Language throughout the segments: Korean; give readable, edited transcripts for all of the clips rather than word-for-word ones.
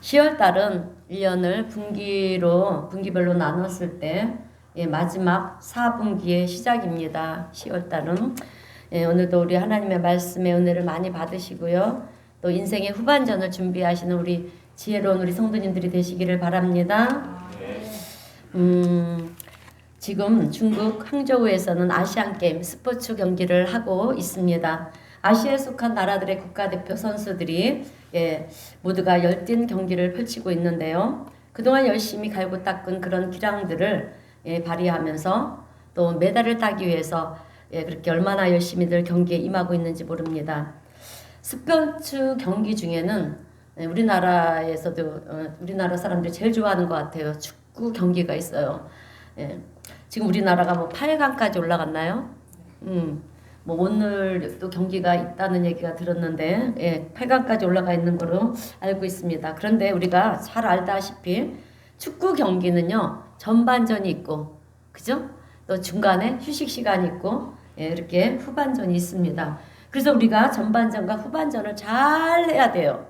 10월 달은 1년을 분기별로 나눴을 때 마지막 4분기의 시작입니다. 10월 달은 오늘도 우리 하나님의 말씀의 은혜를 많이 받으시고요. 또 인생의 후반전을 준비하시는 우리 지혜로운 우리 성도님들이 되시기를 바랍니다. 지금 중국 항저우에서는 아시안게임 스포츠 경기를 하고 있습니다. 아시아에 속한 나라들의 국가대표 선수들이 모두가 열띤 경기를 펼치고 있는데요. 그동안 열심히 갈고 닦은 그런 기량들을 발휘하면서 또 메달을 따기 위해서 그렇게 얼마나 열심히들 경기에 임하고 있는지 모릅니다. 스포츠 경기 중에는 우리나라에서도 우리나라 사람들이 제일 좋아하는 것 같아요. 축구 경기가 있어요. 지금 우리나라가 뭐 8강까지 올라갔나요? 뭐 오늘 또 경기가 있다는 얘기가 들었는데 8강까지 올라가 있는 거로 알고 있습니다. 그런데 우리가 잘 알다시피 축구 경기는요 전반전이 있고 그죠? 또 중간에 휴식 시간이 있고 이렇게 후반전이 있습니다. 그래서 우리가 전반전과 후반전을 잘 해야 돼요.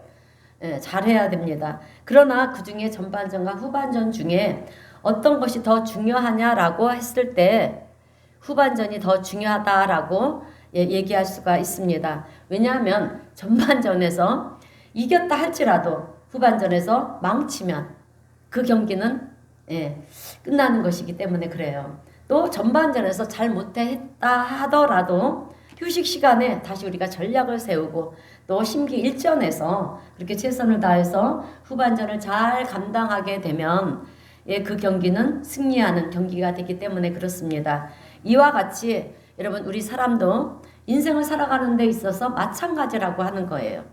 잘 해야 됩니다. 그러나 그 중에 전반전과 후반전 중에 어떤 것이 더 중요하냐라고 했을 때 후반전이 더 중요하다라고 얘기할 수가 있습니다. 왜냐하면 전반전에서 이겼다 할지라도 후반전에서 망치면 그 경기는 끝나는 것이기 때문에 그래요. 또 전반전에서 잘 못했다 하더라도 휴식 시간에 다시 우리가 전략을 세우고 또 심기일전에서 그렇게 최선을 다해서 후반전을 잘 감당하게 되면 그 경기는 승리하는 경기가 되기 때문에 그렇습니다. 이와 같이 여러분 우리 사람도 인생을 살아가는 데 있어서 마찬가지라고 하는 거예요.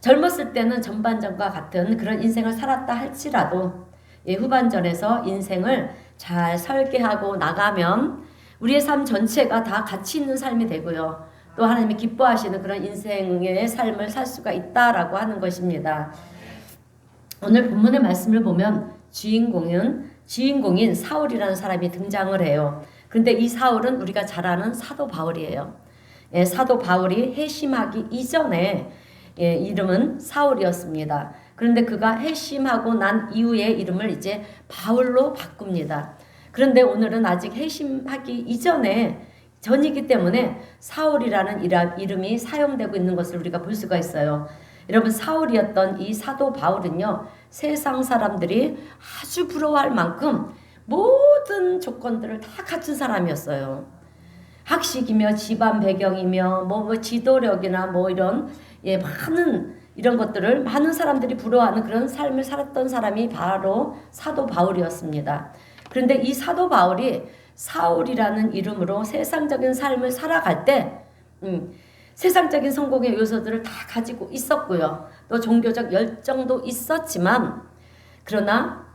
젊었을 때는 전반전과 같은 그런 인생을 살았다 할지라도 후반전에서 인생을 잘 설계하고 나가면 우리의 삶 전체가 다 가치 있는 삶이 되고요. 또 하나님이 기뻐하시는 그런 인생의 삶을 살 수가 있다라고 하는 것입니다. 오늘 본문의 말씀을 보면 주인공인 사울이라는 사람이 등장을 해요. 그런데 이 사울은 우리가 잘 아는 사도 바울이에요. 사도 바울이 회심하기 이전에 이름은 사울이었습니다. 그런데 그가 회심하고 난 이후에 이름을 이제 바울로 바꿉니다. 그런데 오늘은 아직 회심하기 이전에 전이기 때문에 사울이라는 이름이 사용되고 있는 것을 우리가 볼 수가 있어요. 여러분 사울이었던 이 사도 바울은요 세상 사람들이 아주 부러워할 만큼 모든 조건들을 다 갖춘 사람이었어요. 학식이며 집안 배경이며 뭐 지도력이나 뭐 이런 많은 이런 것들을 많은 사람들이 부러워하는 그런 삶을 살았던 사람이 바로 사도 바울이었습니다. 그런데 이 사도 바울이 사울이라는 이름으로 세상적인 삶을 살아갈 때 세상적인 성공의 요소들을 다 가지고 있었고요. 또 종교적 열정도 있었지만 그러나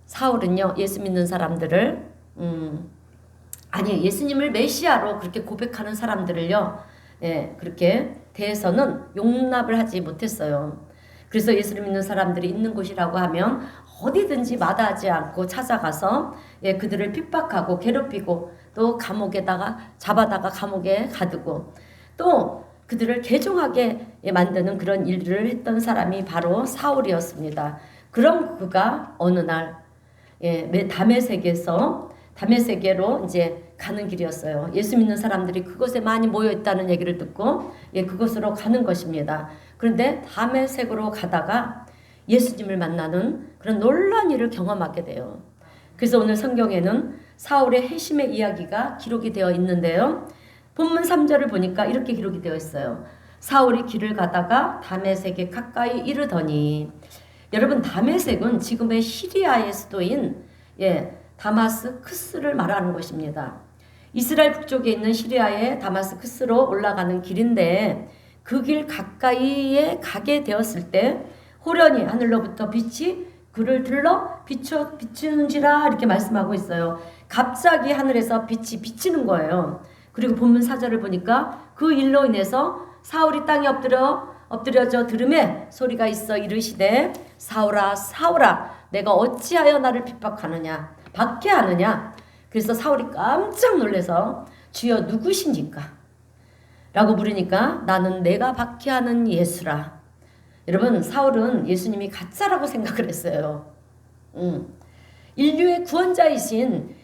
사울은요 예수 믿는 사람들을 예수님을 메시아로 그렇게 고백하는 사람들을요 그렇게 대해서는 용납을 하지 못했어요. 그래서 예수를 믿는 사람들이 있는 곳이라고 하면 어디든지 마다하지 않고 찾아가서 그들을 핍박하고 괴롭히고 또 감옥에다가 잡아다가 감옥에 가두고 또 그들을 개종하게 만드는 그런 일들을 했던 사람이 바로 사울이었습니다. 그런 그가 어느 날 다메섹으로 이제 가는 길이었어요. 예수 믿는 사람들이 그곳에 많이 모여 있다는 얘기를 듣고 그곳으로 가는 것입니다. 그런데 다메섹으로 가다가 예수님을 만나는 그런 놀라운 일을 경험하게 돼요. 그래서 오늘 성경에는 사울의 회심의 이야기가 기록이 되어 있는데요. 본문 3절을 보니까 이렇게 기록이 되어 있어요. 사울이 길을 가다가 다메섹에 가까이 이르더니 여러분 다메섹은 지금의 시리아의 수도인 다마스크스를 말하는 것입니다. 이스라엘 북쪽에 있는 시리아의 다마스크스로 올라가는 길인데 그 길 가까이에 가게 되었을 때 호련히 하늘로부터 빛이 그를 들러 비추는지라 이렇게 말씀하고 있어요. 갑자기 하늘에서 빛이 비치는 거예요. 그리고 본문 4절을 보니까 그 일로 인해서 사울이 땅에 엎드려져 들음에 소리가 있어 이르시되 사울아 사울아 내가 어찌하여 나를 핍박하느냐 박해하느냐. 그래서 사울이 깜짝 놀라서 주여 누구십니까? 라고 물으니까 나는 내가 박해하는 예수라. 여러분, 사울은 예수님이 가짜라고 생각을 했어요. 인류의 구원자이신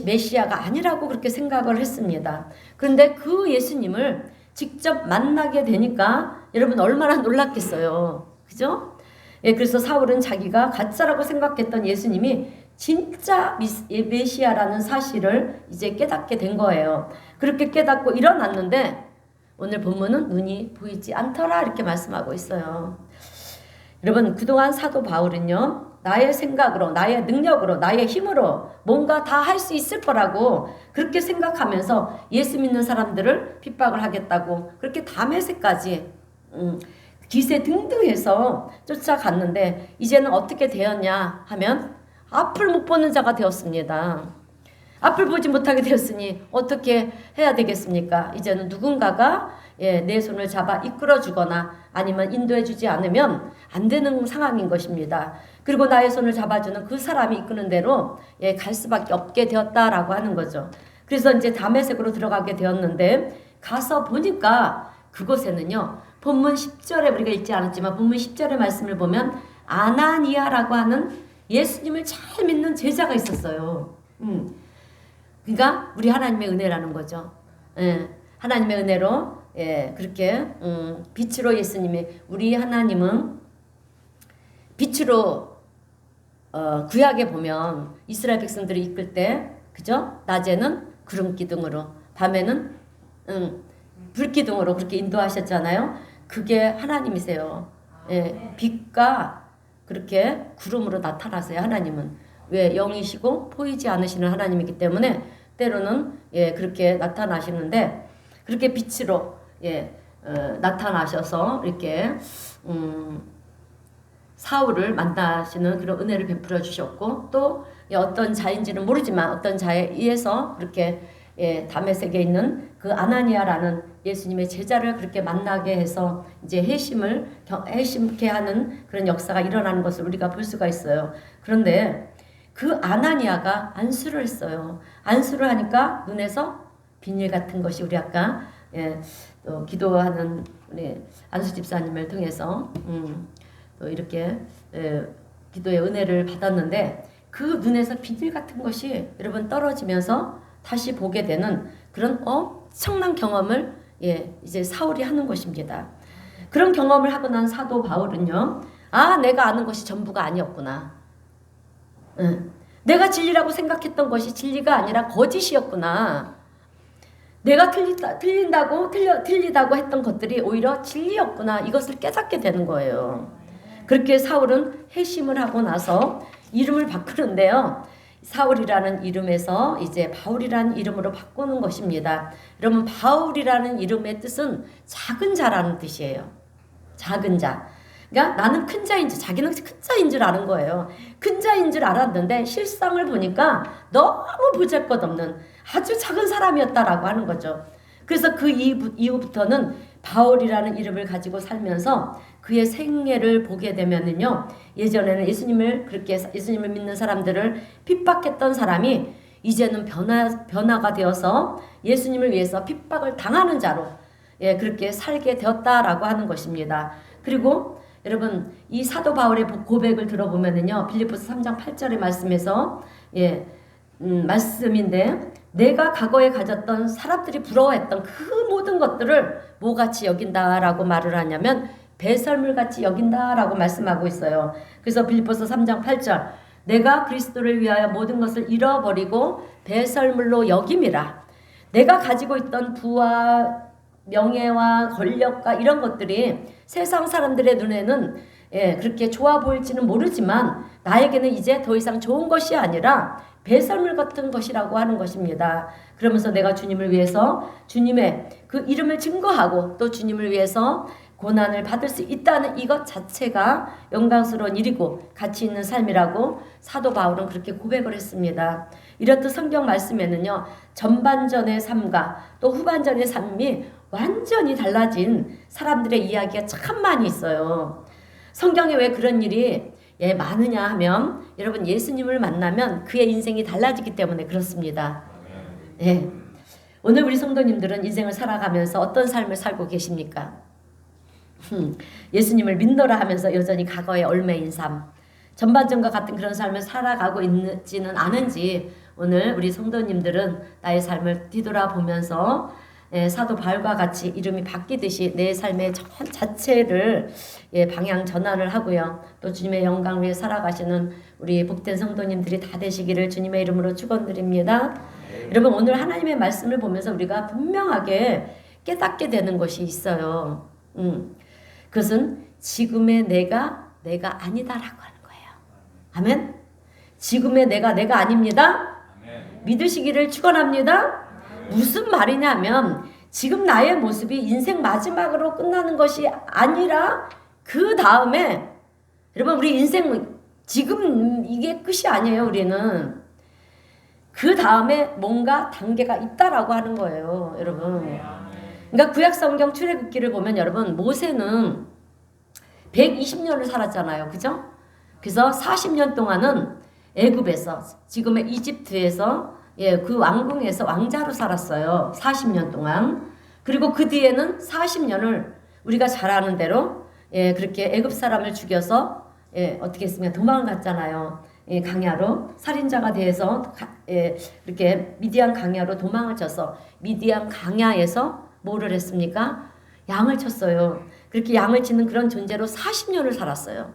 메시아가 아니라고 그렇게 생각을 했습니다. 그런데 그 예수님을 직접 만나게 되니까 여러분 얼마나 놀랐겠어요. 그죠? 예, 그래서 사울은 자기가 가짜라고 생각했던 예수님이 진짜 메시아라는 사실을 이제 깨닫게 된 거예요. 그렇게 깨닫고 일어났는데 오늘 본문은 눈이 보이지 않더라 이렇게 말씀하고 있어요. 여러분, 그동안 사도 바울은요, 나의 생각으로, 나의 능력으로, 나의 힘으로 뭔가 다 할 수 있을 거라고 그렇게 생각하면서 예수 믿는 사람들을 핍박을 하겠다고 그렇게 다메섹까지 기세 등등해서 쫓아갔는데 이제는 어떻게 되었냐 하면 앞을 못 보는 자가 되었습니다. 앞을 보지 못하게 되었으니 어떻게 해야 되겠습니까? 이제는 누군가가 내 손을 잡아 이끌어 주거나 아니면 인도해 주지 않으면 안 되는 상황인 것입니다. 그리고 나의 손을 잡아주는 그 사람이 이끄는 대로 갈 수밖에 없게 되었다라고 하는 거죠. 그래서 이제 다메섹으로 들어가게 되었는데 가서 보니까 그곳에는요, 본문 10절에 우리가 읽지 않았지만 본문 10절의 말씀을 보면 아나니아라고 하는 예수님을 잘 믿는 제자가 있었어요. 그러니까 우리 하나님의 은혜라는 거죠. 예, 하나님의 은혜로 그렇게 빛으로 예수님이 우리 하나님은 빛으로 구약에 보면 이스라엘 백성들을 이끌 때 그죠? 낮에는 구름 기둥으로 밤에는 불 기둥으로 그렇게 인도하셨잖아요. 그게 하나님이세요. 예, 빛과 그렇게 구름으로 나타나세요. 하나님은 왜 영이시고 보이지 않으시는 하나님이기 때문에 때로는 그렇게 나타나시는데 그렇게 빛으로 나타나셔서 이렇게 사울을 만나시는 그런 은혜를 베풀어 주셨고 또 어떤 자인지는 모르지만 어떤 자에 의해서 그렇게 다메섹에 있는 그 아나니아라는 예수님의 제자를 그렇게 만나게 해서 이제 회심케 하는 그런 역사가 일어나는 것을 우리가 볼 수가 있어요. 그런데 그 아나니아가 안수를 했어요. 안수를 하니까 눈에서 비닐 같은 것이 우리 아까 또 기도하는 우리 안수 집사님을 통해서 또 이렇게 기도의 은혜를 받았는데 그 눈에서 비닐 같은 것이 여러분 떨어지면서 다시 보게 되는 그런 엄청난 경험을 이제 사울이 하는 것입니다. 그런 경험을 하고 난 사도 바울은요, 내가 아는 것이 전부가 아니었구나. 내가 진리라고 생각했던 것이 진리가 아니라 거짓이었구나. 내가 틀리다고 했던 것들이 오히려 진리였구나. 이것을 깨닫게 되는 거예요. 그렇게 사울은 회심을 하고 나서 이름을 바꾸는데요. 사울이라는 이름에서 이제 바울이라는 이름으로 바꾸는 것입니다. 여러분, 바울이라는 이름의 뜻은 작은 자라는 뜻이에요. 작은 자. 그러니까 나는 큰 자인 줄, 자기는 큰 자인 줄 아는 거예요. 큰 자인 줄 알았는데 실상을 보니까 너무 보잘것없는 아주 작은 사람이었다라고 하는 거죠. 그래서 그 이후부터는 바울이라는 이름을 가지고 살면서 그의 생애를 보게 되면은요, 예전에는 예수님을 믿는 사람들을 핍박했던 사람이 이제는 변화가 되어서 예수님을 위해서 핍박을 당하는 자로 그렇게 살게 되었다라고 하는 것입니다. 그리고 여러분, 이 사도 바울의 고백을 들어보면은요, 빌립보서 3장 8절의 말씀에서 말씀인데 내가 과거에 가졌던 사람들이 부러워했던 그 모든 것들을 뭐같이 여긴다라고 말을 하냐면 배설물같이 여긴다라고 말씀하고 있어요. 그래서 빌립보서 3장 8절 내가 그리스도를 위하여 모든 것을 잃어버리고 배설물로 여김이라. 내가 가지고 있던 부와 명예와 권력과 이런 것들이 세상 사람들의 눈에는 그렇게 좋아 보일지는 모르지만 나에게는 이제 더 이상 좋은 것이 아니라 배설물 같은 것이라고 하는 것입니다. 그러면서 내가 주님을 위해서 주님의 그 이름을 증거하고 또 주님을 위해서 고난을 받을 수 있다는 이것 자체가 영광스러운 일이고 가치 있는 삶이라고 사도 바울은 그렇게 고백을 했습니다. 이렇듯 성경 말씀에는요, 전반전의 삶과 또 후반전의 삶이 완전히 달라진 사람들의 이야기가 참 많이 있어요. 성경에 왜 그런 일이 많으냐 하면 여러분, 예수님을 만나면 그의 인생이 달라지기 때문에 그렇습니다. 오늘 우리 성도님들은 인생을 살아가면서 어떤 삶을 살고 계십니까? 예수님을 믿노라 하면서 여전히 과거에 얽매인 삶, 전반전과 같은 그런 삶을 살아가고 있지는 않은지 오늘 우리 성도님들은 나의 삶을 뒤돌아보면서 사도 바울과 같이 이름이 바뀌듯이 내 삶의 자체를 방향 전환을 하고요. 또 주님의 영광을 위해 살아가시는 우리 복된 성도님들이 다 되시기를 주님의 이름으로 축원드립니다. 여러분 오늘 하나님의 말씀을 보면서 우리가 분명하게 깨닫게 되는 것이 있어요. 그것은 지금의 내가 아니다라고 하는 거예요. 아멘. 지금의 내가 아닙니다. 믿으시기를 축원합니다. 무슨 말이냐면 지금 나의 모습이 인생 마지막으로 끝나는 것이 아니라 그 다음에 여러분 우리 인생 지금 이게 끝이 아니에요. 우리는 그 다음에 뭔가 단계가 있다라고 하는 거예요. 여러분 그러니까 구약성경 출애굽기를 보면 여러분 모세는 120년을 살았잖아요. 그죠? 그래서 40년 동안은 애굽에서 지금의 이집트에서 그 왕궁에서 왕자로 살았어요. 40년 동안. 그리고 그 뒤에는 40년을 우리가 잘 아는 대로 그렇게 애굽 사람을 죽여서 어떻게 했으면 도망을 갔잖아요. 강야로 살인자가 돼서 이렇게 미디안 강야로 도망을 쳐서 미디안 강야에서 뭐를 했습니까? 양을 쳤어요. 그렇게 양을 치는 그런 존재로 40년을 살았어요.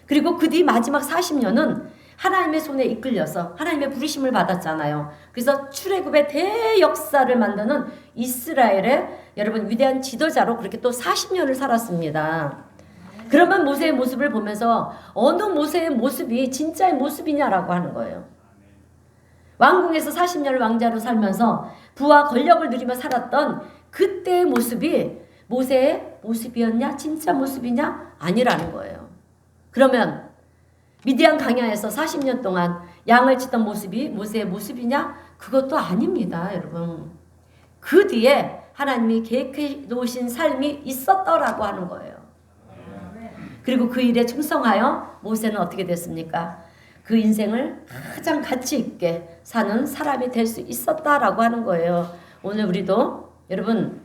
그리고 그 뒤 마지막 40년은 하나님의 손에 이끌려서 하나님의 부르심을 받았잖아요. 그래서 출애굽의 대역사를 만드는 이스라엘의 여러분 위대한 지도자로 그렇게 또 40년을 살았습니다. 그러면 모세의 모습을 보면서 어느 모세의 모습이 진짜의 모습이냐라고 하는 거예요. 왕궁에서 40년을 왕자로 살면서 부와 권력을 누리며 살았던 그때의 모습이 모세의 모습이었냐? 진짜 모습이냐? 아니라는 거예요. 그러면 미디안 강야에서 40년 동안 양을 치던 모습이 모세의 모습이냐? 그것도 아닙니다, 여러분. 그 뒤에 하나님이 계획해 놓으신 삶이 있었더라고 하는 거예요. 그리고 그 일에 충성하여 모세는 어떻게 됐습니까? 그 인생을 가장 가치 있게 사는 사람이 될 수 있었다라고 하는 거예요. 오늘 우리도 여러분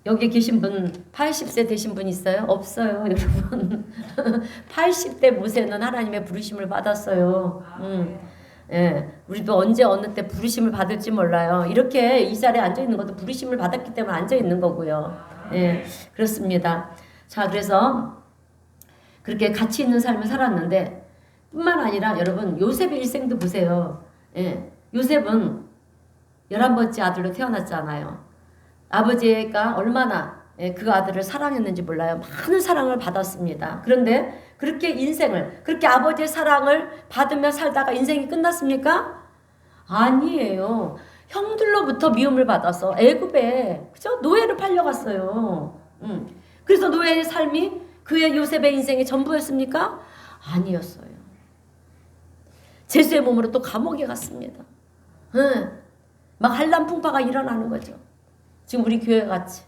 여기 계신 분 80세 되신 분 있어요? 없어요, 여러분. 80대 모세는 하나님의 부르심을 받았어요. 우리도 언제 어느 때 부르심을 받을지 몰라요. 이렇게 이 자리에 앉아 있는 것도 부르심을 받았기 때문에 앉아 있는 거고요. 그렇습니다. 자, 그래서 그렇게 가치 있는 삶을 살았는데 뿐만 아니라 여러분 요셉의 일생도 보세요. 요셉은 11번째 아들로 태어났잖아요. 아버지가 얼마나 그 아들을 사랑했는지 몰라요. 많은 사랑을 받았습니다. 그런데 그렇게 인생을 그렇게 아버지의 사랑을 받으며 살다가 인생이 끝났습니까? 아니에요. 형들로부터 미움을 받아서 애굽에 그죠? 노예로 팔려갔어요. 그래서 노예의 삶이 그의 요셉의 인생의 전부였습니까? 아니었어요. 제수의 몸으로 또 감옥에 갔습니다. 막 한란풍파가 일어나는 거죠. 지금 우리 교회 같이.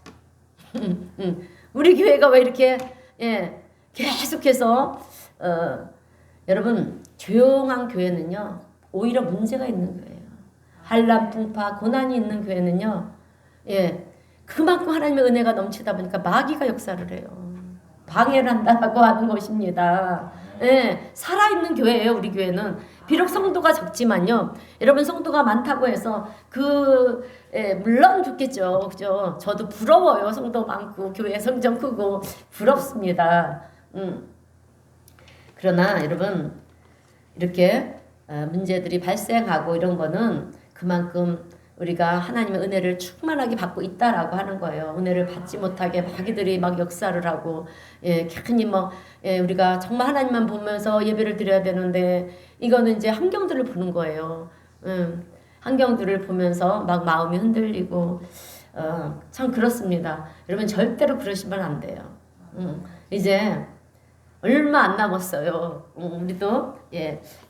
우리 교회가 왜 이렇게 계속해서 여러분 조용한 교회는요 오히려 문제가 있는 교회예요. 한란풍파 고난이 있는 교회는요 그만큼 하나님의 은혜가 넘치다 보니까 마귀가 역사를 해요. 방해를 한다고 하는 것입니다. 살아있는 교회예요. 우리 교회는 비록 성도가 적지만요. 여러분 성도가 많다고 해서 물론 좋겠죠. 그죠? 저도 부러워요. 성도 많고 교회 성전 크고 부럽습니다. 그러나 여러분 이렇게 문제들이 발생하고 이런 거는 그만큼 우리가 하나님의 은혜를 충만하게 받고 있다라고 하는 거예요. 은혜를 받지 못하게 마귀들이 막 역사를 하고 괜히 우리가 정말 하나님만 보면서 예배를 드려야 되는데 이거는 이제 환경들을 보는 거예요. 환경들을 보면서 막 마음이 흔들리고 참 그렇습니다. 여러분 절대로 그러시면 안 돼요. 이제 얼마 안 남았어요. 우리도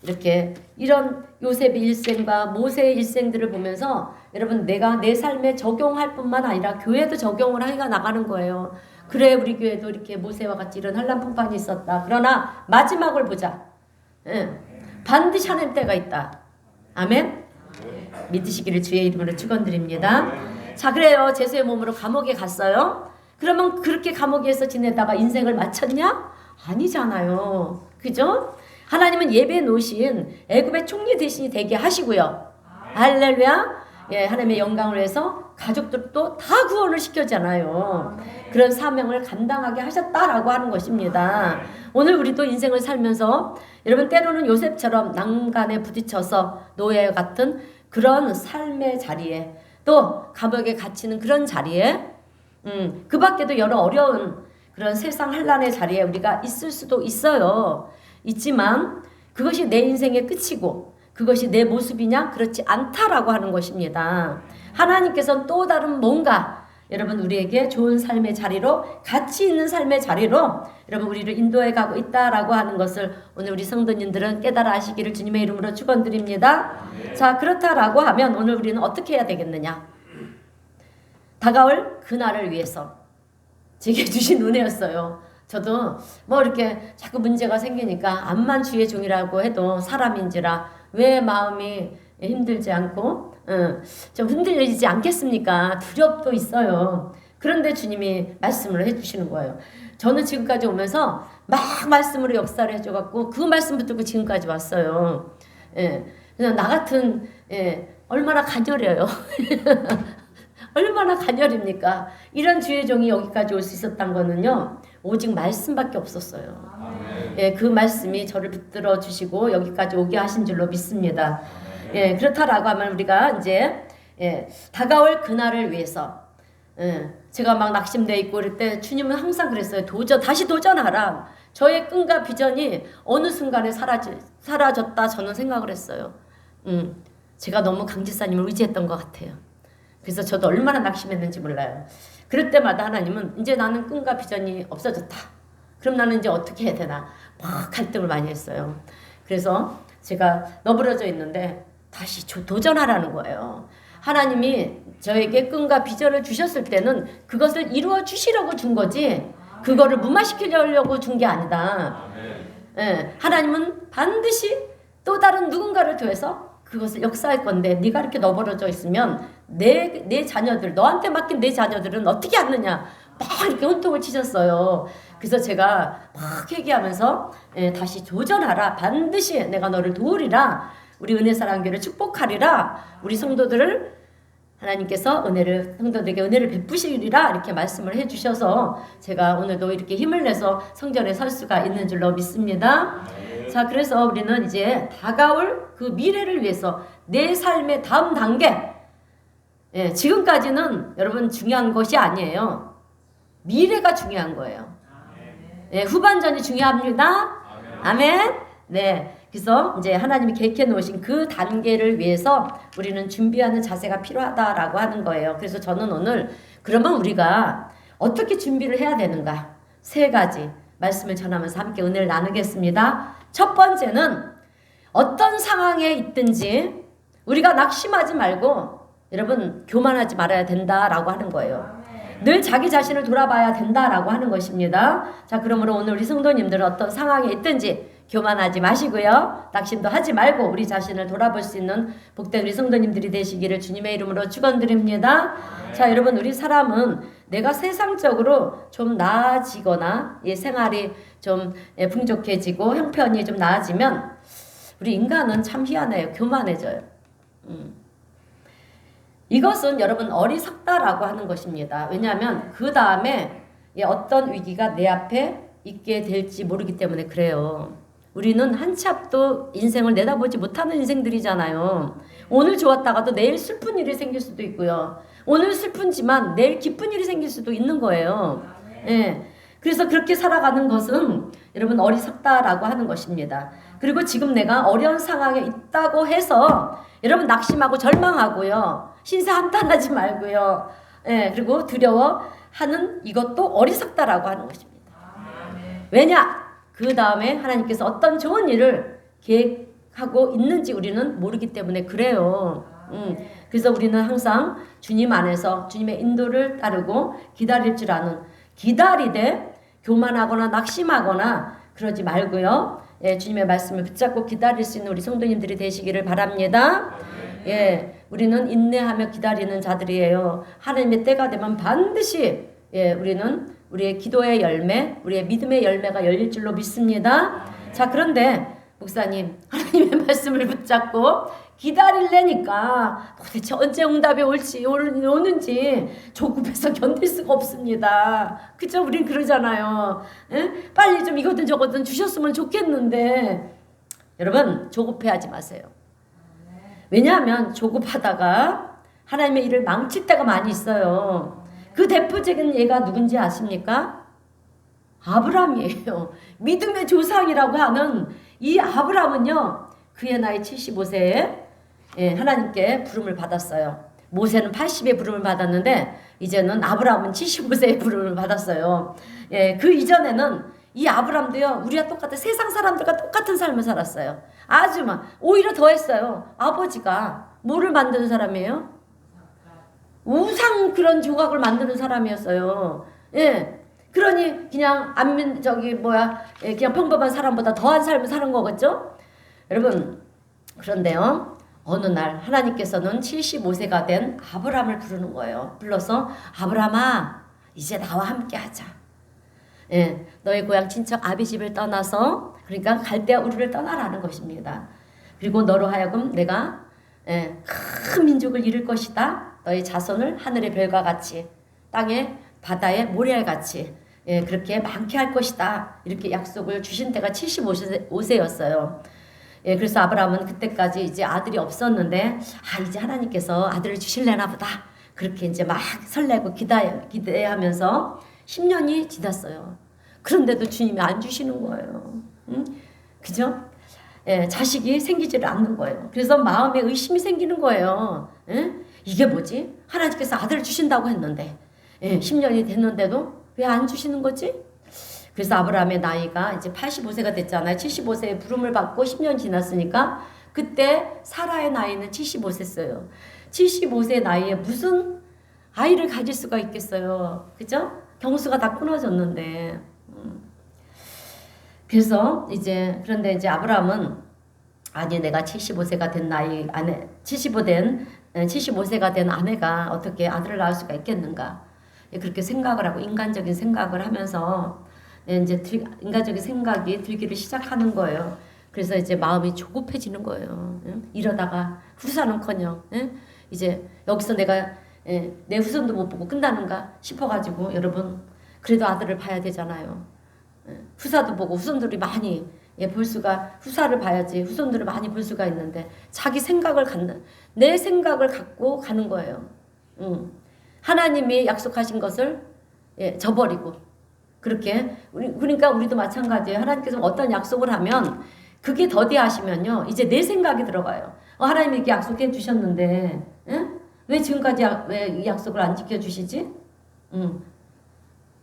이렇게 이런 요셉의 일생과 모세의 일생들을 보면서 여러분 내가 내 삶에 적용할 뿐만 아니라 교회도 적용을 하기가 나가는 거예요. 그래 우리 교회도 이렇게 모세와 같이 이런 한란풍판이 있었다. 그러나 마지막을 보자. 반드시 하나님 때가 있다. 아멘. 믿으시기를 주의 이름으로 축원드립니다. 자, 그래요. 제수의 몸으로 감옥에 갔어요. 그러면 그렇게 감옥에서 지내다가 인생을 마쳤냐? 아니잖아요. 그죠? 하나님은 예배해 놓으신 애굽의 총리 대신이 되게 하시고요. 할렐루야. 예, 하나님의 영광을 위해서 가족들도 다 구원을 시켰잖아요. 그런 사명을 감당하게 하셨다라고 하는 것입니다. 오늘 우리도 인생을 살면서 여러분 때로는 요셉처럼 난간에 부딪혀서 노예 같은 그런 삶의 자리에 또 감옥에 갇히는 그런 자리에 그 밖에도 여러 어려운 그런 세상 환란의 자리에 우리가 있을 수도 있어요. 있지만 그것이 내 인생의 끝이고 그것이 내 모습이냐? 그렇지 않다라고 하는 것입니다. 하나님께서는 또 다른 뭔가 여러분 우리에게 좋은 삶의 자리로 가치 있는 삶의 자리로 여러분 우리를 인도해 가고 있다라고 하는 것을 오늘 우리 성도님들은 깨달아 하시기를 주님의 이름으로 축원드립니다. 자, 그렇다라고 하면 오늘 우리는 어떻게 해야 되겠느냐? 다가올 그날을 위해서 제게 주신 은혜였어요. 저도 뭐 이렇게 자꾸 문제가 생기니까 암만 주의 종이라고 해도 사람인지라 왜 마음이 힘들지 않고 좀 흔들리지 않겠습니까? 두렵도 있어요. 그런데 주님이 말씀을 해주시는 거예요. 저는 지금까지 오면서 막 말씀으로 역사를 해줘갖고 그 말씀 붙들고 지금까지 왔어요. 예, 그냥 나 같은 얼마나 간절해요. 얼마나 간절입니까? 이런 주의 종이 여기까지 올 수 있었던 거는요. 오직 말씀밖에 없었어요. 예, 그 말씀이 저를 붙들어 주시고 여기까지 오게 하신 줄로 믿습니다. 예, 그렇다라고 하면 우리가 이제 다가올 그날을 위해서 제가 막 낙심돼 있고 그럴 때 주님은 항상 그랬어요. 다시 도전하라. 저의 꿈과 비전이 어느 순간에 사라졌다 저는 생각을 했어요. 제가 너무 강지사님을 의지했던 것 같아요. 그래서 저도 얼마나 낙심했는지 몰라요. 그럴 때마다 하나님은 이제 나는 꿈과 비전이 없어졌다. 그럼 나는 이제 어떻게 해야 되나 막 갈등을 많이 했어요. 그래서 제가 너부러져 있는데 다시 도전하라는 거예요. 하나님이 저에게 꿈과 비전을 주셨을 때는 그것을 이루어 주시려고 준 거지 그거를 무마시키려고 준 게 아니다. 예, 하나님은 반드시 또 다른 누군가를 통해서 그것을 역사할 건데 네가 이렇게 너버려져 있으면 내 자녀들 너한테 맡긴 내 자녀들은 어떻게 하느냐 막 이렇게 혼통을 치셨어요. 그래서 제가 막 회개하면서 다시 도전하라. 반드시 내가 너를 도우리라. 우리 은혜사랑교회를 축복하리라. 우리 성도들을 하나님께서 성도들에게 은혜를 베푸시리라 이렇게 말씀을 해주셔서 제가 오늘도 이렇게 힘을 내서 성전에 설 수가 있는 줄로 믿습니다. 자, 그래서 우리는 이제 다가올 그 미래를 위해서 내 삶의 다음 단계 지금까지는 여러분 중요한 것이 아니에요. 미래가 중요한 거예요. 후반전이 중요합니다. 아멘. 네. 그래서 이제 하나님이 계획해 놓으신 그 단계를 위해서 우리는 준비하는 자세가 필요하다라고 하는 거예요. 그래서 저는 오늘 그러면 우리가 어떻게 준비를 해야 되는가? 3가지 말씀을 전하면서 함께 은혜를 나누겠습니다. 첫 번째는 어떤 상황에 있든지 우리가 낙심하지 말고 여러분 교만하지 말아야 된다라고 하는 거예요. 늘 자기 자신을 돌아봐야 된다라고 하는 것입니다. 자, 그러므로 오늘 우리 성도님들은 어떤 상황에 있든지 교만하지 마시고요. 낙심도 하지 말고 우리 자신을 돌아볼 수 있는 복된 우리 성도님들이 되시기를 주님의 이름으로 축원드립니다. 자, 여러분 우리 사람은 내가 세상적으로 좀 나아지거나 생활이 좀 풍족해지고 형편이 좀 나아지면 우리 인간은 참 희한해요. 교만해져요. 이것은 여러분 어리석다라고 하는 것입니다. 왜냐하면 그 다음에 어떤 위기가 내 앞에 있게 될지 모르기 때문에 그래요. 우리는 한 치 앞도 인생을 내다보지 못하는 인생들이잖아요. 오늘 좋았다가도 내일 슬픈 일이 생길 수도 있고요. 오늘 슬픈지만 내일 기쁜 일이 생길 수도 있는 거예요. 그래서 그렇게 살아가는 것은 여러분 어리석다라고 하는 것입니다. 그리고 지금 내가 어려운 상황에 있다고 해서 여러분 낙심하고 절망하고요. 신세 한탄하지 말고요. 그리고 두려워하는 이것도 어리석다라고 하는 것입니다. 왜냐? 그 다음에 하나님께서 어떤 좋은 일을 계획하고 있는지 우리는 모르기 때문에 그래요. 그래서 우리는 항상 주님 안에서 주님의 인도를 따르고 기다릴 줄 아는 기다리되 교만하거나 낙심하거나 그러지 말고요. 주님의 말씀을 붙잡고 기다릴 수 있는 우리 성도님들이 되시기를 바랍니다. 우리는 인내하며 기다리는 자들이에요. 하나님의 때가 되면 반드시 우리는 우리의 기도의 열매, 우리의 믿음의 열매가 열릴 줄로 믿습니다. 자, 그런데 목사님, 하나님의 말씀을 붙잡고 기다릴래니까 도대체 언제 응답이 오는지 조급해서 견딜 수가 없습니다. 그죠? 우린 그러잖아요. 빨리 좀 이거든 저거든 주셨으면 좋겠는데, 여러분 조급해하지 마세요. 왜냐하면 조급하다가 하나님의 일을 망칠 때가 많이 있어요. 그 대표적인 예가 누군지 아십니까? 아브라함이에요. 믿음의 조상이라고 하는 이 아브라함은요, 그의 나이 75세에 하나님께 부름을 받았어요. 모세는 80에 부름을 받았는데 이제는 아브라함은 75세에 부름을 받았어요. 그 이전에는 이 아브라함도요, 우리와 똑같아 세상 사람들과 똑같은 삶을 살았어요. 아주 막 오히려 더했어요. 아버지가 뭐를 만드는 사람이에요? 우상 그런 조각을 만드는 사람이었어요. 그러니 그냥 그냥 평범한 사람보다 더한 삶을 사는 거겠죠? 여러분, 그런데요, 어느 날 하나님께서는 75세가 된 아브라함을 부르는 거예요. 불러서 아브라함아, 이제 나와 함께 하자. 너의 고향 친척 아비집을 떠나서, 그러니까 갈대아 우르를 떠나라는 것입니다. 그리고 너로 하여금 내가 큰 민족을 이룰 것이다. 너의 자손을 하늘의 별과 같이 땅의 바다의 모래알같이 그렇게 많게 할 것이다. 이렇게 약속을 주신 때가 75세였어요. 그래서 아브라함은 그때까지 이제 아들이 없었는데, 이제 하나님께서 아들을 주실래나 보다. 그렇게 이제 막 설레고 기대하면서 10년이 지났어요. 그런데도 주님이 안 주시는 거예요. 그죠? 자식이 생기지를 않는 거예요. 그래서 마음에 의심이 생기는 거예요. 이게 뭐지? 하나님께서 아들을 주신다고 했는데 10년이 됐는데도 왜 안 주시는 거지? 그래서 아브라함의 나이가 이제 85세가 됐잖아요. 75세에 부름을 받고 10년 지났으니까 그때 사라의 나이는 75세였어요. 75세 나이에 무슨 아이를 가질 수가 있겠어요. 그죠? 경수가 다 끊어졌는데. 그런데 이제 아브라함은 아니, 내가 75세가 된 나이 안에 75세가 된 아내가 어떻게 아들을 낳을 수가 있겠는가? 그렇게 생각을 하고 인간적인 생각을 하면서 이제 인간적인 생각이 들기를 시작하는 거예요. 그래서 이제 마음이 조급해지는 거예요. 이러다가 후사는커녕 이제 여기서 내가 내 후손도 못 보고 끝나는가 싶어가지고, 여러분 그래도 아들을 봐야 되잖아요. 후사도 보고 후손들이 많이 후사를 봐야지 후손들을 많이 볼 수가 있는데 내 생각을 갖고 가는 거예요. 하나님이 약속하신 것을 저버리고, 그렇게 그러니까 우리도 마찬가지예요. 하나님께서 어떤 약속을 하면 그게 더디하시면요, 이제 내 생각이 들어가요. 하나님이 이렇게 약속해 주셨는데 왜 지금까지 왜 이 약속을 안 지켜주시지?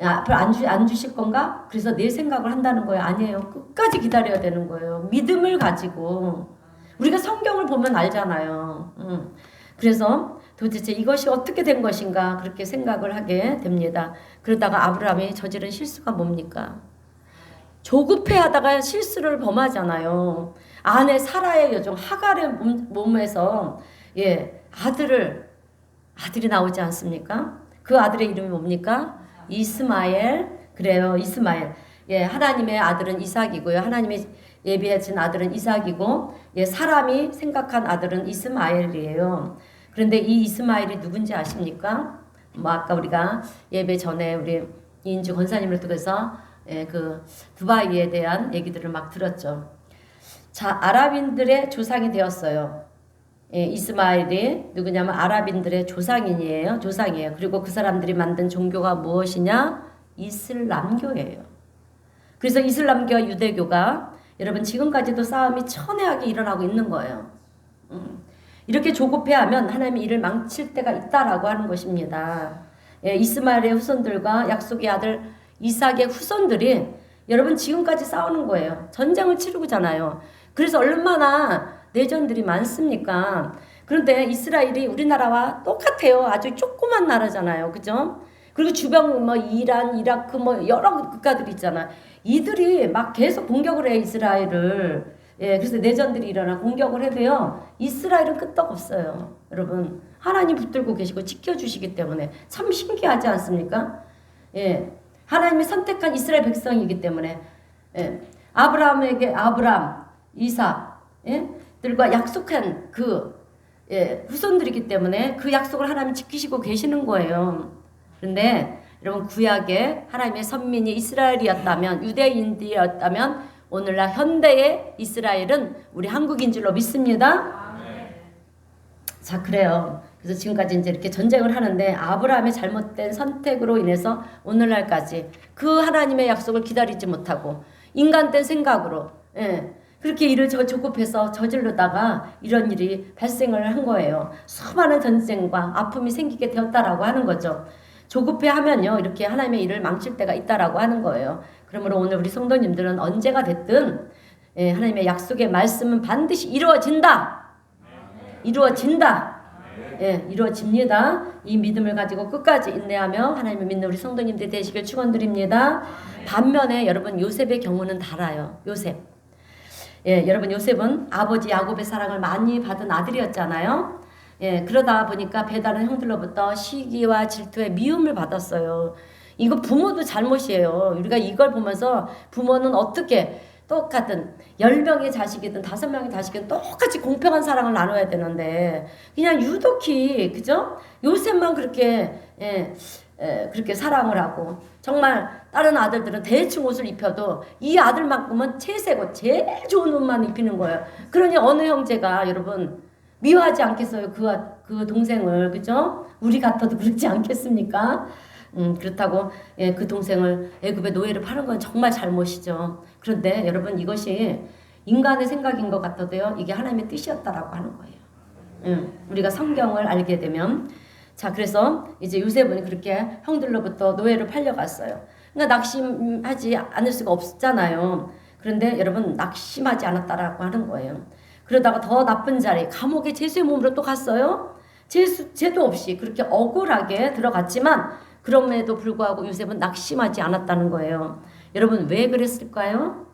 앞으로 안 주실 건가? 그래서 내 생각을 한다는 거예요. 아니에요. 끝까지 기다려야 되는 거예요. 믿음을 가지고. 우리가 성경을 보면 알잖아요. 그래서 도대체 이것이 어떻게 된 것인가 그렇게 생각을 하게 됩니다. 그러다가 아브라함이 저지른 실수가 뭡니까? 조급해하다가 실수를 범하잖아요. 아내 사라의 여종 하갈의 몸에서 아들이 나오지 않습니까? 그 아들의 이름이 뭡니까? 이스마엘. 그래요, 이스마엘. 하나님의 아들은 이삭이고요. 하나님이 예비하신 아들은 이삭이고, 사람이 생각한 아들은 이스마엘이에요. 그런데 이 이스마엘이 누군지 아십니까? 아까 우리가 예배 전에 우리 이인주 권사님을 통해서 그 두바이에 대한 얘기들을 막 들었죠. 자, 아랍인들의 조상이 되었어요. 이스마엘이 누구냐면 아랍인들의 조상이에요. 그리고 그 사람들이 만든 종교가 무엇이냐? 이슬람교예요. 그래서 이슬람교와 유대교가 여러분 지금까지도 싸움이 첨예하게 일어나고 있는 거예요. 이렇게 조급해하면 하나님이 일을 망칠 때가 있다라고 하는 것입니다. 이스마엘의 후손들과 약속의 아들 이삭의 후손들이 여러분 지금까지 싸우는 거예요. 전쟁을 치르고잖아요. 그래서 얼마나 내전들이 많습니까? 그런데 이스라엘이 우리나라와 똑같아요. 아주 조그만 나라잖아요. 그죠? 그리고 주변 이란, 이라크 여러 국가들이 있잖아요. 이들이 막 계속 공격을 해, 이스라엘을. 예, 그래서 내전들이 일어나 공격을 해도요, 이스라엘은 끄떡없어요. 여러분, 하나님 붙들고 계시고 지켜주시기 때문에 참 신기하지 않습니까? 예, 하나님이 선택한 이스라엘 백성이기 때문에, 예, 아브라함, 이삭, 예, 들과 약속한 그, 예, 후손들이기 때문에 그 약속을 하나님 지키시고 계시는 거예요. 그런데 여러분, 구약에 하나님의 선민이 이스라엘이었다면, 유대인들이었다면 오늘날 현대의 이스라엘은 우리 한국인 줄로 믿습니다. 자, 그래요. 그래서 지금까지 이제 이렇게 전쟁을 하는데 아브라함의 잘못된 선택으로 인해서 오늘날까지 그 하나님의 약속을 기다리지 못하고 인간된 생각으로, 예, 그렇게 일을 조급해서 저지르다가 이런 일이 발생을 한 거예요. 수많은 전쟁과 아픔이 생기게 되었다라고 하는 거죠. 조급해 하면요, 이렇게 하나님의 일을 망칠 때가 있다라고 하는 거예요. 그러므로 오늘 우리 성도님들은 언제가 됐든, 예, 하나님의 약속의 말씀은 반드시 이루어진다. 이루어진다. 예, 이루어집니다. 이 믿음을 가지고 끝까지 인내하며 하나님을 믿는 우리 성도님들 되시길 축원드립니다. 반면에 여러분, 요셉의 경우는 달라요. 요셉. 예, 여러분, 요셉은 아버지 야곱의 사랑을 많이 받은 아들이었잖아요. 예, 그러다 보니까 배다른 형들로부터 시기와 질투에 미움을 받았어요. 이거 부모도 잘못이에요. 우리가 이걸 보면서 부모는 어떻게 똑같은 10명의 자식이든 5명의 자식이든 똑같이 공평한 사랑을 나눠야 되는데 그냥 유독히, 그죠? 요셉만 그렇게, 예, 그렇게 사랑을 하고, 정말 다른 아들들은 대충 옷을 입혀도 이 아들만큼은 채색옷, 제일 좋은 옷만 입히는 거예요. 그러니 어느 형제가 여러분 미워하지 않겠어요? 그 동생을, 그죠? 우리 같아도 그렇지 않겠습니까? 그렇다고, 예, 그 동생을 애굽의 노예를 파는 건 정말 잘못이죠. 그런데 여러분, 이것이 인간의 생각인 것 같아도요, 이게 하나님의 뜻이었다라고 하는 거예요. 우리가 성경을 알게 되면. 자, 그래서 이제 요셉은 그렇게 형들로부터 노예로 팔려갔어요. 그러니까 낙심하지 않을 수가 없잖아요. 그런데 여러분, 낙심하지 않았다라고 하는 거예요. 그러다가 더 나쁜 자리, 감옥에 죄수의 몸으로 또 갔어요. 죄도 없이 그렇게 억울하게 들어갔지만 그럼에도 불구하고 요셉은 낙심하지 않았다는 거예요. 여러분, 왜 그랬을까요?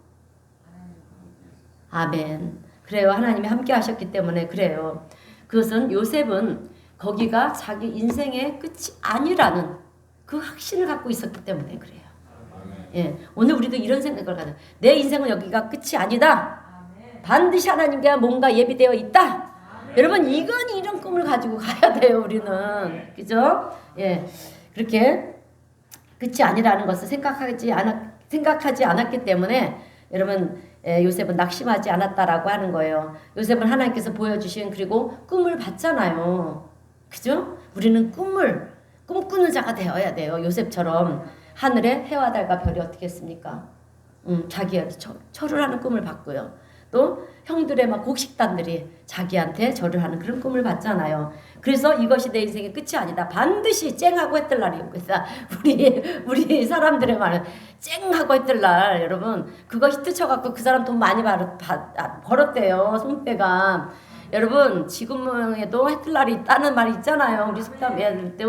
아멘. 그래요. 하나님이 함께 하셨기 때문에 그래요. 그것은 요셉은 거기가 자기 인생의 끝이 아니라는 그 확신을 갖고 있었기 때문에 그래요. 예, 오늘 우리도 이런 생각을 가져. 내 인생은 여기가 끝이 아니다. 반드시 하나님께 뭔가 예비되어 있다. 여러분, 이런 꿈을 가지고 가야 돼요. 우리는, 그죠? 예, 그렇게 끝이 아니라는 것을 생각하지 않았기 때문에 여러분, 요셉은 낙심하지 않았다라고 하는 거예요. 요셉은 하나님께서 보여주신, 그리고 꿈을 봤잖아요. 그죠? 우리는 꿈꾸는 자가 되어야 돼요. 요셉처럼. 하늘에 해와 달과 별이 어떻게 했습니까? 자기한테 절을 하는 꿈을 봤고요. 또 형들의 막 곡식단들이 자기한테 절을 하는 그런 꿈을 봤잖아요. 그래서 이것이 내 인생의 끝이 아니다. 반드시 쨍하고 했을 날이 있겠어. 우리 사람들의 말은 쨍하고 했을 날, 여러분, 그거 히트 쳐갖고 그 사람 돈 많이 벌었대요. 손때가. 여러분, 지금에도 했을 날이 있다는 말이 있잖아요. 우리 속담 애들 때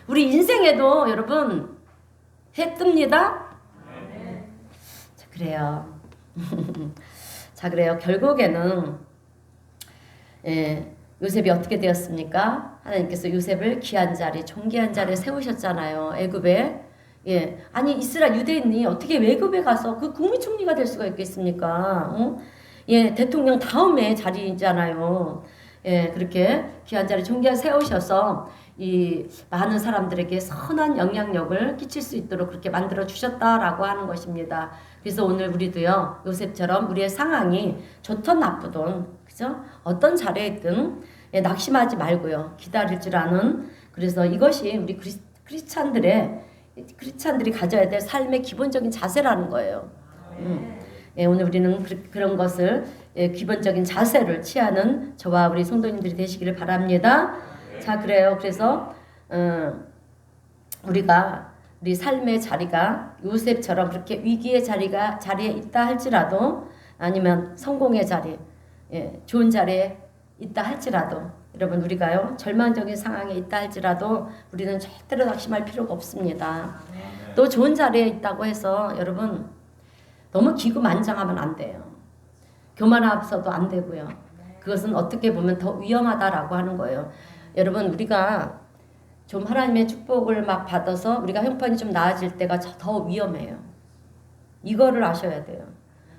우리 인생에도 여러분 해 뜹니다. 자, 그래요. 자, 그래요. 결국에는, 예, 요셉이 어떻게 되었습니까? 하나님께서 요셉을 귀한 자리, 존귀한 자리에 세우셨잖아요. 애굽에. 예, 아니 이스라엘 유대인이 어떻게 애굽에 가서 그 국무총리가 될 수가 있겠습니까? 예, 대통령 다음에 자리잖아요. 예, 그렇게 귀한 자리, 존귀한 세우셔서 이 많은 사람들에게 선한 영향력을 끼칠 수 있도록 그렇게 만들어 주셨다라고 하는 것입니다. 그래서 오늘 우리도요, 요셉처럼 우리의 상황이 좋든 나쁘든, 그죠? 어떤 자리에 있든, 예, 낙심하지 말고요, 기다릴 줄 아는, 그래서 이것이 우리 크리스찬들이 가져야 될 삶의 기본적인 자세라는 거예요. 예, 오늘 우리는 그런 것을, 예, 기본적인 자세를 취하는 저와 우리 성도님들이 되시기를 바랍니다. 자, 그래요. 그래서 우리 삶의 자리가 요셉처럼 그렇게 위기의 자리에 있다 할지라도, 아니면 성공의 자리, 예, 좋은 자리에 있다 할지라도, 여러분, 우리가요 절망적인 상황에 있다 할지라도 우리는 절대로 낙심할 필요가 없습니다. 또 좋은 자리에 있다고 해서 여러분 너무 기구만장하면 안 돼요. 교만해서도 안 되고요. 그것은 어떻게 보면 더 위험하다라고 하는 거예요. 여러분 우리가 좀 하나님의 축복을 막 받아서 우리가 형편이 좀 나아질 때가 더 위험해요. 이거를 아셔야 돼요.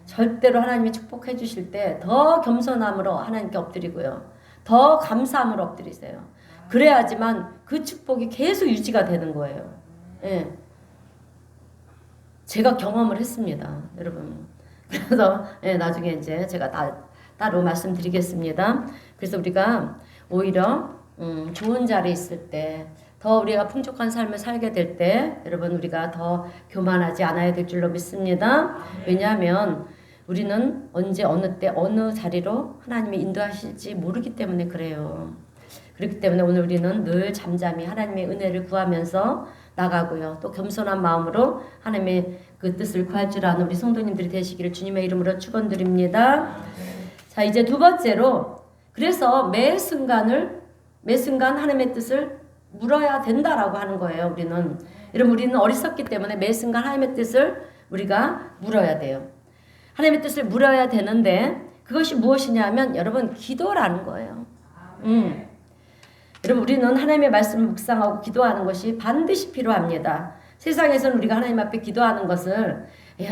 절대로 하나님이 축복해 주실 때 더 겸손함으로 하나님께 엎드리고요. 더 감사함으로 엎드리세요. 그래야지만 그 축복이 계속 유지가 되는 거예요. 예. 제가 경험을 했습니다. 여러분. 그래서 예, 나중에 이제 제가 따로 말씀드리겠습니다. 그래서 우리가 오히려 좋은 자리에 있을 때 더 우리가 풍족한 삶을 살게 될 때 여러분 우리가 더 교만하지 않아야 될 줄로 믿습니다. 왜냐하면 우리는 언제 어느 때 어느 자리로 하나님이 인도하실지 모르기 때문에 그래요. 그렇기 때문에 오늘 우리는 늘 잠잠히 하나님의 은혜를 구하면서 나가고요. 또 겸손한 마음으로 하나님의 그 뜻을 구할 줄 아는 우리 성도님들이 되시기를 주님의 이름으로 축원드립니다. 자, 이제 두 번째로 그래서 매 순간 하나님의 뜻을 물어야 된다라고 하는 거예요. 우리는 여러분 우리는 어리석기 때문에 매 순간 하나님의 뜻을 우리가 물어야 돼요. 하나님의 뜻을 물어야 되는데 그것이 무엇이냐면 여러분 기도라는 거예요. 여러분 우리는 하나님의 말씀을 묵상하고 기도하는 것이 반드시 필요합니다. 세상에서는 우리가 하나님 앞에 기도하는 것을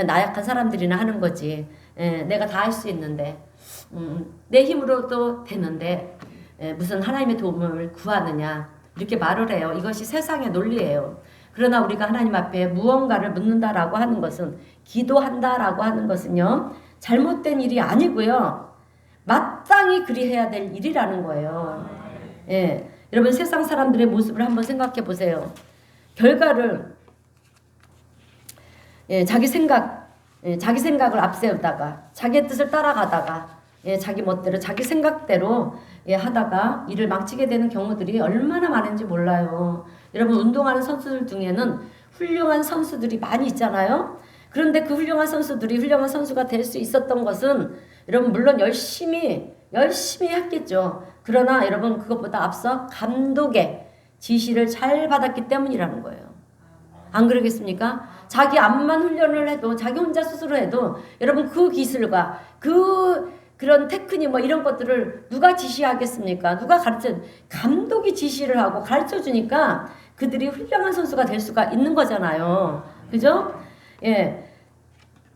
나약한 사람들이나 하는 거지. 내가 다 할 수 있는데 내 힘으로도 되는데 무슨 하나님의 도움을 구하느냐 이렇게 말을 해요. 이것이 세상의 논리예요. 그러나 우리가 하나님 앞에 무언가를 묻는다라고 하는 것은 기도한다라고 하는 것은요. 잘못된 일이 아니고요. 마땅히 그리해야 될 일이라는 거예요. 예. 여러분 세상 사람들의 모습을 한번 생각해 보세요. 결과를 자기 생각을 앞세우다가 자기의 뜻을 따라가다가 자기 멋대로 자기 생각대로 하다가 일을 망치게 되는 경우들이 얼마나 많은지 몰라요. 여러분 운동하는 선수들 중에는 훌륭한 선수들이 많이 있잖아요. 그런데 그 훌륭한 선수들이 훌륭한 선수가 될 수 있었던 것은 여러분 물론 열심히 했겠죠. 그러나 여러분 그것보다 앞서 감독의 지시를 잘 받았기 때문이라는 거예요. 안 그러겠습니까? 자기 암만 훈련을 해도 자기 혼자 스스로 해도 여러분 그 기술과 그런 테크닉 뭐 이런 것들을 누가 지시하겠습니까? 누가 감독이 지시를 하고 가르쳐 주니까 그들이 훌륭한 선수가 될 수가 있는 거잖아요. 그죠? 예.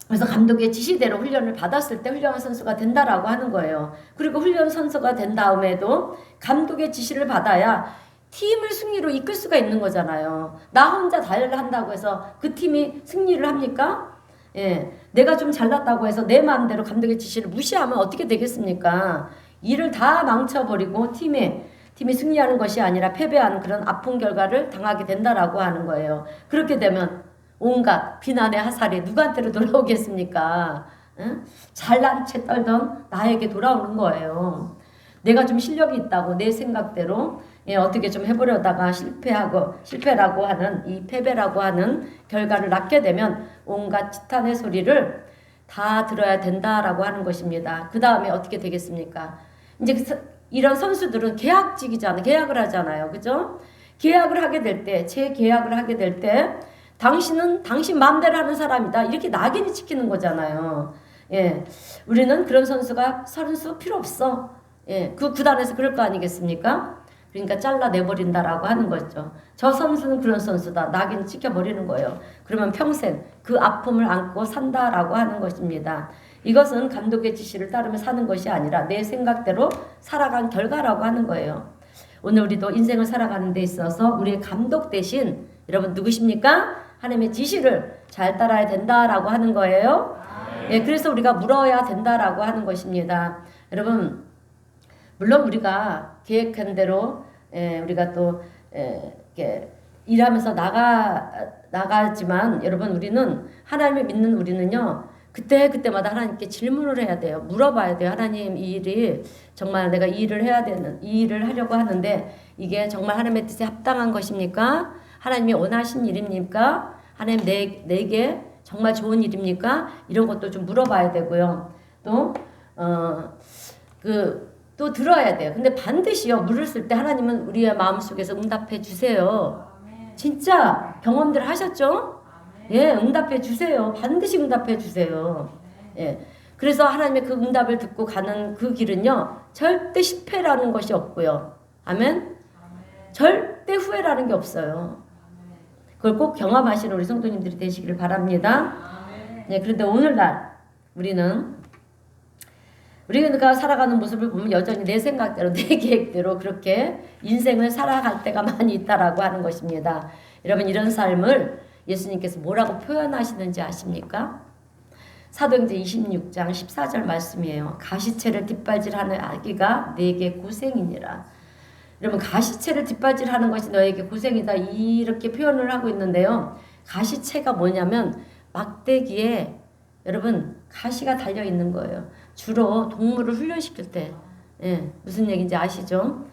그래서 감독의 지시대로 훈련을 받았을 때 훌륭한 선수가 된다라고 하는 거예요. 그리고 훌륭한 선수가 된 다음에도 감독의 지시를 받아야 팀을 승리로 이끌 수가 있는 거잖아요. 나 혼자 다이어를 한다고 해서 그 팀이 승리를 합니까? 예, 내가 좀 잘났다고 해서 내 마음대로 감독의 지시를 무시하면 어떻게 되겠습니까? 일을 다 망쳐버리고 팀이 승리하는 것이 아니라 패배하는 그런 아픈 결과를 당하게 된다라고 하는 거예요. 그렇게 되면 온갖 비난의 화살이 누구한테로 돌아오겠습니까? 응? 잘난 채 떨던 나에게 돌아오는 거예요. 내가 좀 실력이 있다고 내 생각대로 어떻게 좀 해보려다가 실패라고 하는 이 패배라고 하는 결과를 낳게 되면 온갖 지탄의 소리를 다 들어야 된다라고 하는 것입니다. 그 다음에 어떻게 되겠습니까? 이제 이런 선수들은 계약을 하잖아요. 그죠? 계약을 하게 될 때, 재계약을 하게 될 때 당신은 당신 마음대로 하는 사람이다. 이렇게 낙인이 찍히는 거잖아요. 예. 우리는 그런 선수가 필요 없어. 예. 그 구단에서 그럴 거 아니겠습니까? 그러니까 잘라내버린다라고 하는 거죠. 저 선수는 그런 선수다. 낙인 찍혀버리는 거예요. 그러면 평생 그 아픔을 안고 산다라고 하는 것입니다. 이것은 감독의 지시를 따르며 사는 것이 아니라 내 생각대로 살아간 결과라고 하는 거예요. 오늘 우리도 인생을 살아가는 데 있어서 우리의 감독 대신 여러분 누구십니까? 하나님의 지시를 잘 따라야 된다라고 하는 거예요. 예, 그래서 우리가 물어야 된다라고 하는 것입니다. 여러분 물론 우리가 계획한 대로 우리가 또 이렇게 일하면서 나가지만 여러분 우리는 하나님을 믿는 우리는요 그때마다 하나님께 질문을 해야 돼요. 물어봐야 돼요. 하나님 이 일이 정말 내가 이 일을 하려고 하는데 이게 정말 하나님의 뜻에 합당한 것입니까? 하나님이 원하신 일입니까? 하나님 내게 정말 좋은 일입니까? 이런 것도 좀 물어봐야 되고요. 또 들어야 돼요. 근데 반드시요 물었을 때 하나님은 우리의 마음속에서 응답해 주세요. 진짜 경험들 하셨죠? 예, 응답해 주세요. 반드시 응답해 주세요. 예. 그래서 하나님의 그 응답을 듣고 가는 그 길은요, 절대 실패라는 것이 없고요. 아멘? 절대 후회라는 게 없어요. 그걸 꼭 경험하시는 우리 성도님들이 되시기를 바랍니다. 네, 그런데 오늘날 우리가 살아가는 모습을 보면 여전히 내 생각대로, 내 계획대로 그렇게 인생을 살아갈 때가 많이 있다라고 하는 것입니다. 여러분, 이런 삶을 예수님께서 뭐라고 표현하시는지 아십니까? 사도행전 26장 14절 말씀이에요. 가시채를 뒷발질하는 아기가 내게 고생이니라. 여러분, 가시채를 뒷발질하는 것이 너에게 고생이다, 이렇게 표현을 하고 있는데요. 가시채가 뭐냐면 막대기에 여러분 가시가 달려 있는 거예요. 주로 동물을 훈련시킬 때, 무슨 얘기인지 아시죠?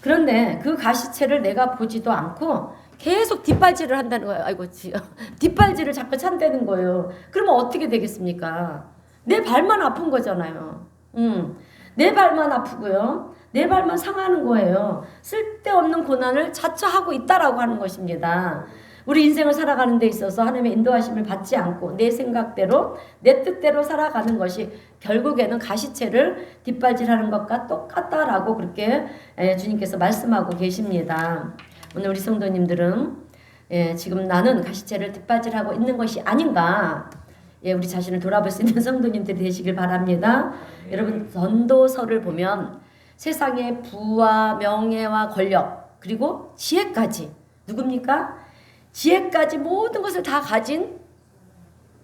그런데 그 가시채를 내가 보지도 않고 계속 뒷발질을 한다는 거예요. 아이고, 뒷발질을 자꾸 찬다는 거예요. 그러면 어떻게 되겠습니까? 내 발만 아픈 거잖아요. 내 발만 아프고요. 내 발만 상하는 거예요. 쓸데없는 고난을 자처하고 있다라고 하는 것입니다. 우리 인생을 살아가는 데 있어서 하나님의 인도하심을 받지 않고 내 생각대로, 내 뜻대로 살아가는 것이 결국에는 가시채를 뒷발질하는 것과 똑같다라고 그렇게 주님께서 말씀하고 계십니다. 오늘 우리 성도님들은 지금 나는 가시채를 뒷발질하고 있는 것이 아닌가, 우리 자신을 돌아볼 수 있는 성도님들이 되시길 바랍니다. 여러분, 전도서를 보면 세상의 부와 명예와 권력 그리고 지혜까지, 누굽니까? 지혜까지 모든 것을 다 가진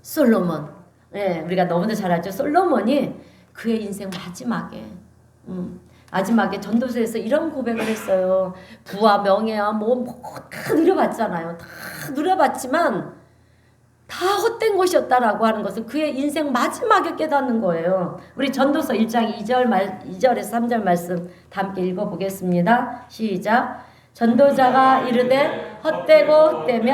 솔로몬. 우리가 너무나 잘 알죠. 솔로몬이 그의 인생 마지막에 전도서에서 이런 고백을 했어요. 부와 명예와 다 누려봤잖아요. 다 누려봤지만 다 헛된 것이었다라고 하는 것을 그의 인생 마지막에 깨닫는 거예요. 우리 전도서 1장 2절에서 3절 말씀 다 함께 읽어보겠습니다. 시작. 전도자가 이르되 헛되고 헛되니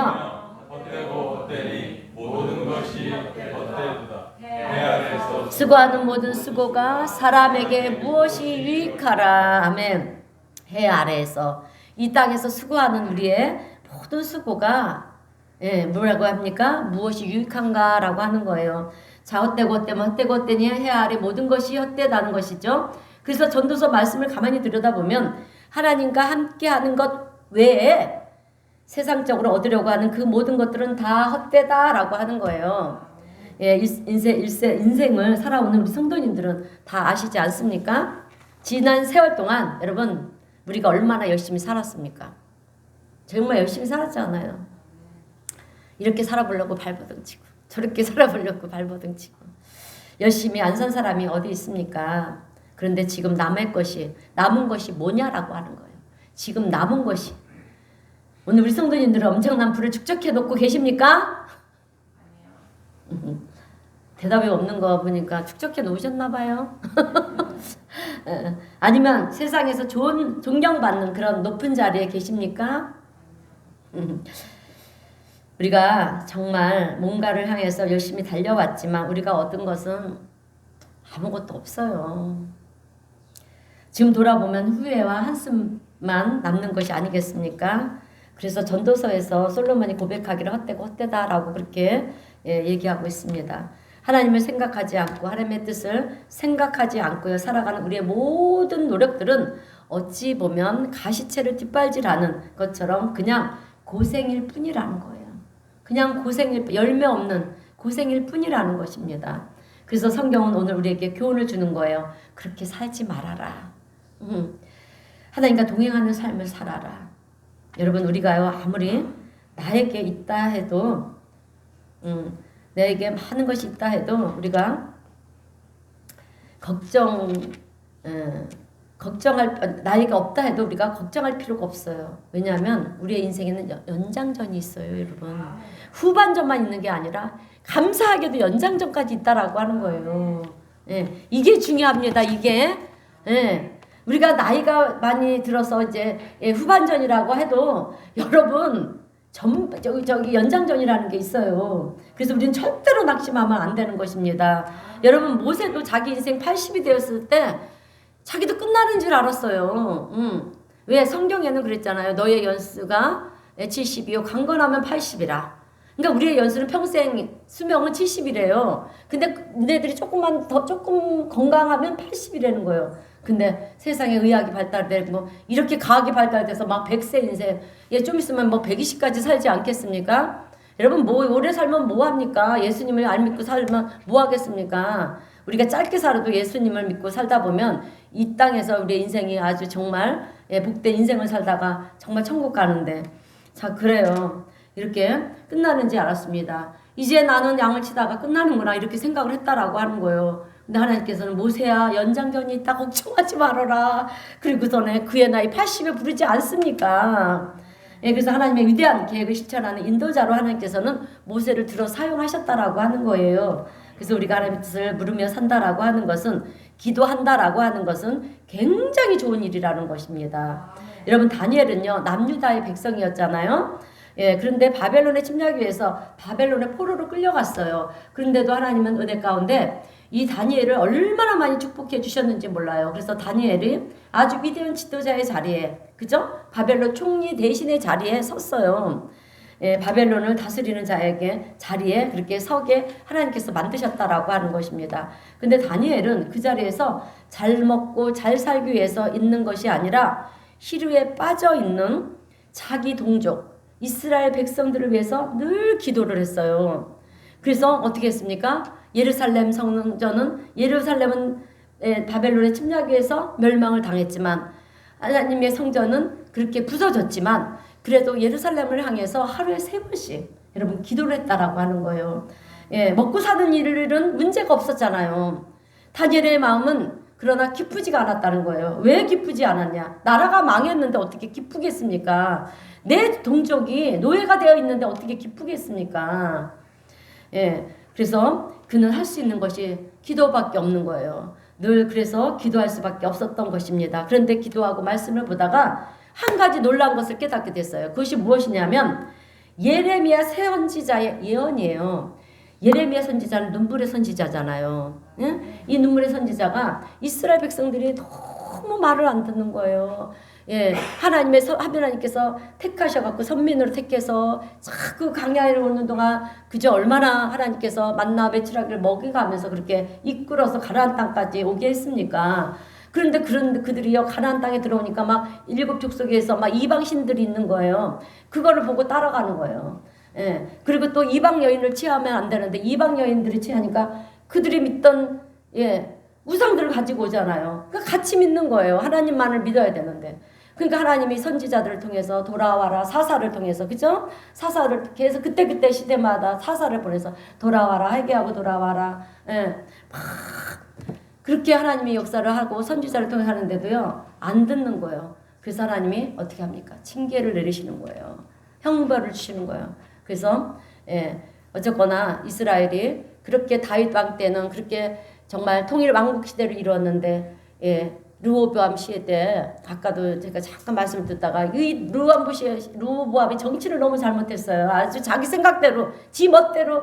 모든 것이 헛되도다. 해 아래에서 수고하는 모든 수고가 사람에게 무엇이 유익하라. 아멘. 해 아래에서, 이 땅에서 수고하는 우리의 모든 수고가 뭐라고 합니까? 무엇이 유익한가라고 하는 거예요. 자, 헛되니 해 아래 모든 것이 헛되다는 것이죠. 그래서 전도서 말씀을 가만히 들여다보면 하나님과 함께하는 것 외에 세상적으로 얻으려고 하는 그 모든 것들은 다 헛되다라고 하는 거예요. 인생을 살아오는 우리 성도님들은 다 아시지 않습니까? 지난 세월 동안 여러분, 우리가 얼마나 열심히 살았습니까? 정말 열심히 살았잖아요. 이렇게 살아보려고 발버둥 치고 저렇게 살아보려고 발버둥 치고 열심히 안 산 사람이 어디 있습니까? 그런데 지금 남은 것이 뭐냐라고 하는 거예요. 지금 남은 것이, 오늘 우리 성도님들은 엄청난 부를 축적해 놓고 계십니까? 대답이 없는 거 보니까 축적해 놓으셨나 봐요. 아니면 세상에서 좋은 존경받는 그런 높은 자리에 계십니까? 우리가 정말 뭔가를 향해서 열심히 달려왔지만 우리가 얻은 것은 아무것도 없어요. 지금 돌아보면 후회와 한숨만 남는 것이 아니겠습니까? 그래서 전도서에서 솔로몬이 고백하기를 헛되고 헛되다라고 그렇게 얘기하고 있습니다. 하나님을 생각하지 않고 하나님의 뜻을 생각하지 않고 살아가는 우리의 모든 노력들은 어찌 보면 가시채를 뒷발질하는 것처럼 그냥 고생일 뿐이라는 거예요. 그냥 열매 없는 고생일 뿐이라는 것입니다. 그래서 성경은 오늘 우리에게 교훈을 주는 거예요. 그렇게 살지 말아라. 하나님과 동행하는 삶을 살아라. 여러분, 우리가요, 아무리 나에게 있다 해도, 내게 많은 것이 있다 해도 우리가 나이가 없다 해도 우리가 걱정할 필요가 없어요. 왜냐하면 우리의 인생에는 연장전이 있어요, 여러분. 후반전만 있는 게 아니라 감사하게도 연장전까지 있다라고 하는 거예요. 이게 중요합니다. 이게. 우리가 나이가 많이 들어서 이제 후반전이라고 해도 여러분 저기 연장전이라는 게 있어요. 그래서 우리는 절대로 낙심하면 안 되는 것입니다. 여러분, 모세도 자기 인생 80이 되었을 때 자기도 끝나는 줄 알았어요. 왜? 성경에는 그랬잖아요. 너의 연수가 70이요 강건하면 80이라. 그러니까 우리의 연수는 평생 수명은 70이래요. 근데 너네들이 조금 건강하면 80이라는 거예요. 근데 세상에 의학이 발달되고 이렇게 과학이 발달돼서 막 100세 인생, 좀 있으면 뭐 120까지 살지 않겠습니까? 여러분 뭐 오래 살면 뭐 합니까? 예수님을 안 믿고 살면 뭐 하겠습니까? 우리가 짧게 살아도 예수님을 믿고 살다 보면 이 땅에서 우리의 인생이 아주 정말 복된 인생을 살다가 정말 천국 가는데, 자 그래요. 이렇게 끝나는지 알았습니다. 이제 나는 양을 치다가 끝나는구나 이렇게 생각을 했다라고 하는 거예요. 근데 하나님께서는 모세야 연장전이 있다 걱정하지 말아라. 그리고서는 그의 나이 80에 부르지 않습니까? 그래서 하나님의 위대한 계획을 실천하는 인도자로 하나님께서는 모세를 들어 사용하셨다라고 하는 거예요. 그래서 우리가 하나님의 뜻을 물으며 산다라고 하는 것은, 기도한다라고 하는 것은 굉장히 좋은 일이라는 것입니다. 여러분 다니엘은요 남유다의 백성이었잖아요. 그런데 바벨론에 침략하기 위해서 바벨론의 포로로 끌려갔어요. 그런데도 하나님은 은혜 가운데 이 다니엘을 얼마나 많이 축복해 주셨는지 몰라요. 그래서 다니엘이 아주 위대한 지도자의 자리에, 그죠? 바벨론 총리 대신의 자리에 섰어요. 바벨론을 다스리는 자리에 그렇게 서게 하나님께서 만드셨다라고 하는 것입니다. 근데 다니엘은 그 자리에서 잘 먹고 잘 살기 위해서 있는 것이 아니라 희루에 빠져 있는 자기 동족 이스라엘 백성들을 위해서 늘 기도를 했어요. 그래서 어떻게 했습니까? 예루살렘은 바벨론의 침략에 의해서 멸망을 당했지만 하나님의 성전은 그렇게 부서졌지만 그래도 예루살렘을 향해서 하루에 3번씩 여러분 기도를 했다라고 하는 거예요. 먹고 사는 일은 문제가 없었잖아요. 다니엘의 마음은 그러나 기쁘지가 않았다는 거예요. 왜 기쁘지 않았냐? 나라가 망했는데 어떻게 기쁘겠습니까? 내 동족이 노예가 되어 있는데 어떻게 기쁘겠습니까? 그래서 그는 할 수 있는 것이 기도밖에 없는 거예요. 늘 그래서 기도할 수밖에 없었던 것입니다. 그런데 기도하고 말씀을 보다가 한 가지 놀라운 것을 깨닫게 됐어요. 그것이 무엇이냐면 예레미야 선지자의 예언이에요. 예레미야 선지자는 눈물의 선지자잖아요. 응? 이 눈물의 선지자가 이스라엘 백성들이 너무 말을 안 듣는 거예요. 하나님께서 택하셔갖고 선민으로 택해서 그 강야에 오는 동안 그저 얼마나 하나님께서 만나 메추라기를 먹여가면서 그렇게 이끌어서 가나안 땅까지 오게 했습니까? 그런데 그들이요 가나안 땅에 들어오니까 막 7족속에서 막 이방신들이 있는 거예요. 그거를 보고 따라가는 거예요. 그리고 또 이방 여인을 취하면 안 되는데 이방 여인들이 취하니까 그들이 믿던 우상들을 가지고 오잖아요. 그러니까 같이 믿는 거예요. 하나님만을 믿어야 되는데. 그러니까 하나님이 선지자들을 통해서 돌아와라 사사를 통해서, 그죠? 사사를 계속 그때 시대마다 사사를 보내서 돌아와라 회개하고 돌아와라. 막 그렇게 하나님이 역사를 하고 선지자를 통해 하는데도요 안 듣는 거예요. 그래서 하나님이 어떻게 합니까? 징계를 내리시는 거예요. 형벌을 주시는 거예요. 그래서 어쨌거나 이스라엘이 그렇게 다윗 왕 때는 그렇게 정말 통일 왕국 시대를 이루었는데 르호보암 시대 때 아까도 제가 잠깐 말씀을 듣다가 이 르호보암이 정치를 너무 잘못했어요. 아주 자기 생각대로 지 멋대로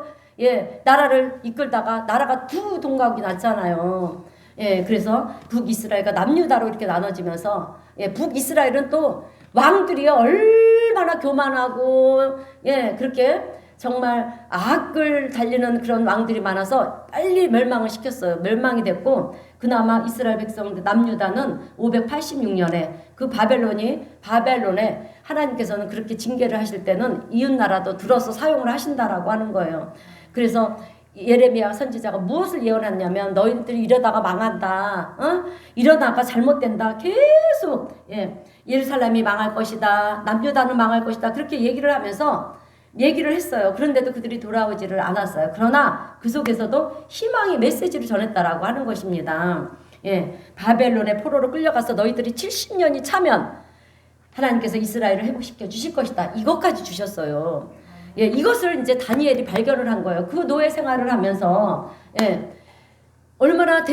나라를 이끌다가 나라가 두 동각이 났잖아요. 그래서 북이스라엘과 남유다로 이렇게 나눠지면서 북이스라엘은 또 왕들이 얼마나 교만하고 그렇게 정말 악을 달리는 그런 왕들이 많아서 빨리 멸망을 시켰어요. 멸망이 됐고 그나마 이스라엘 백성들 남유다는 586년에 그 바벨론에 하나님께서는 그렇게 징계를 하실 때는 이웃 나라도 들어서 사용을 하신다라고 하는 거예요. 그래서 예레미야 선지자가 무엇을 예언했냐면 너희들이 이러다가 망한다. 이러다가 잘못된다. 계속 예루살렘이 망할 것이다. 남유다는 망할 것이다. 그렇게 얘기를 하면서 얘기를 했어요. 그런데도 그들이 돌아오지를 않았어요. 그러나 그 속에서도 희망의 메시지를 전했다라고 하는 것입니다. 바벨론의 포로로 끌려가서 너희들이 70년이 차면 하나님께서 이스라엘을 회복시켜 주실 것이다. 이것까지 주셨어요. 이것을 이제 다니엘이 발견을 한 거예요. 그 노예 생활을 하면서 얼마나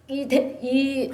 이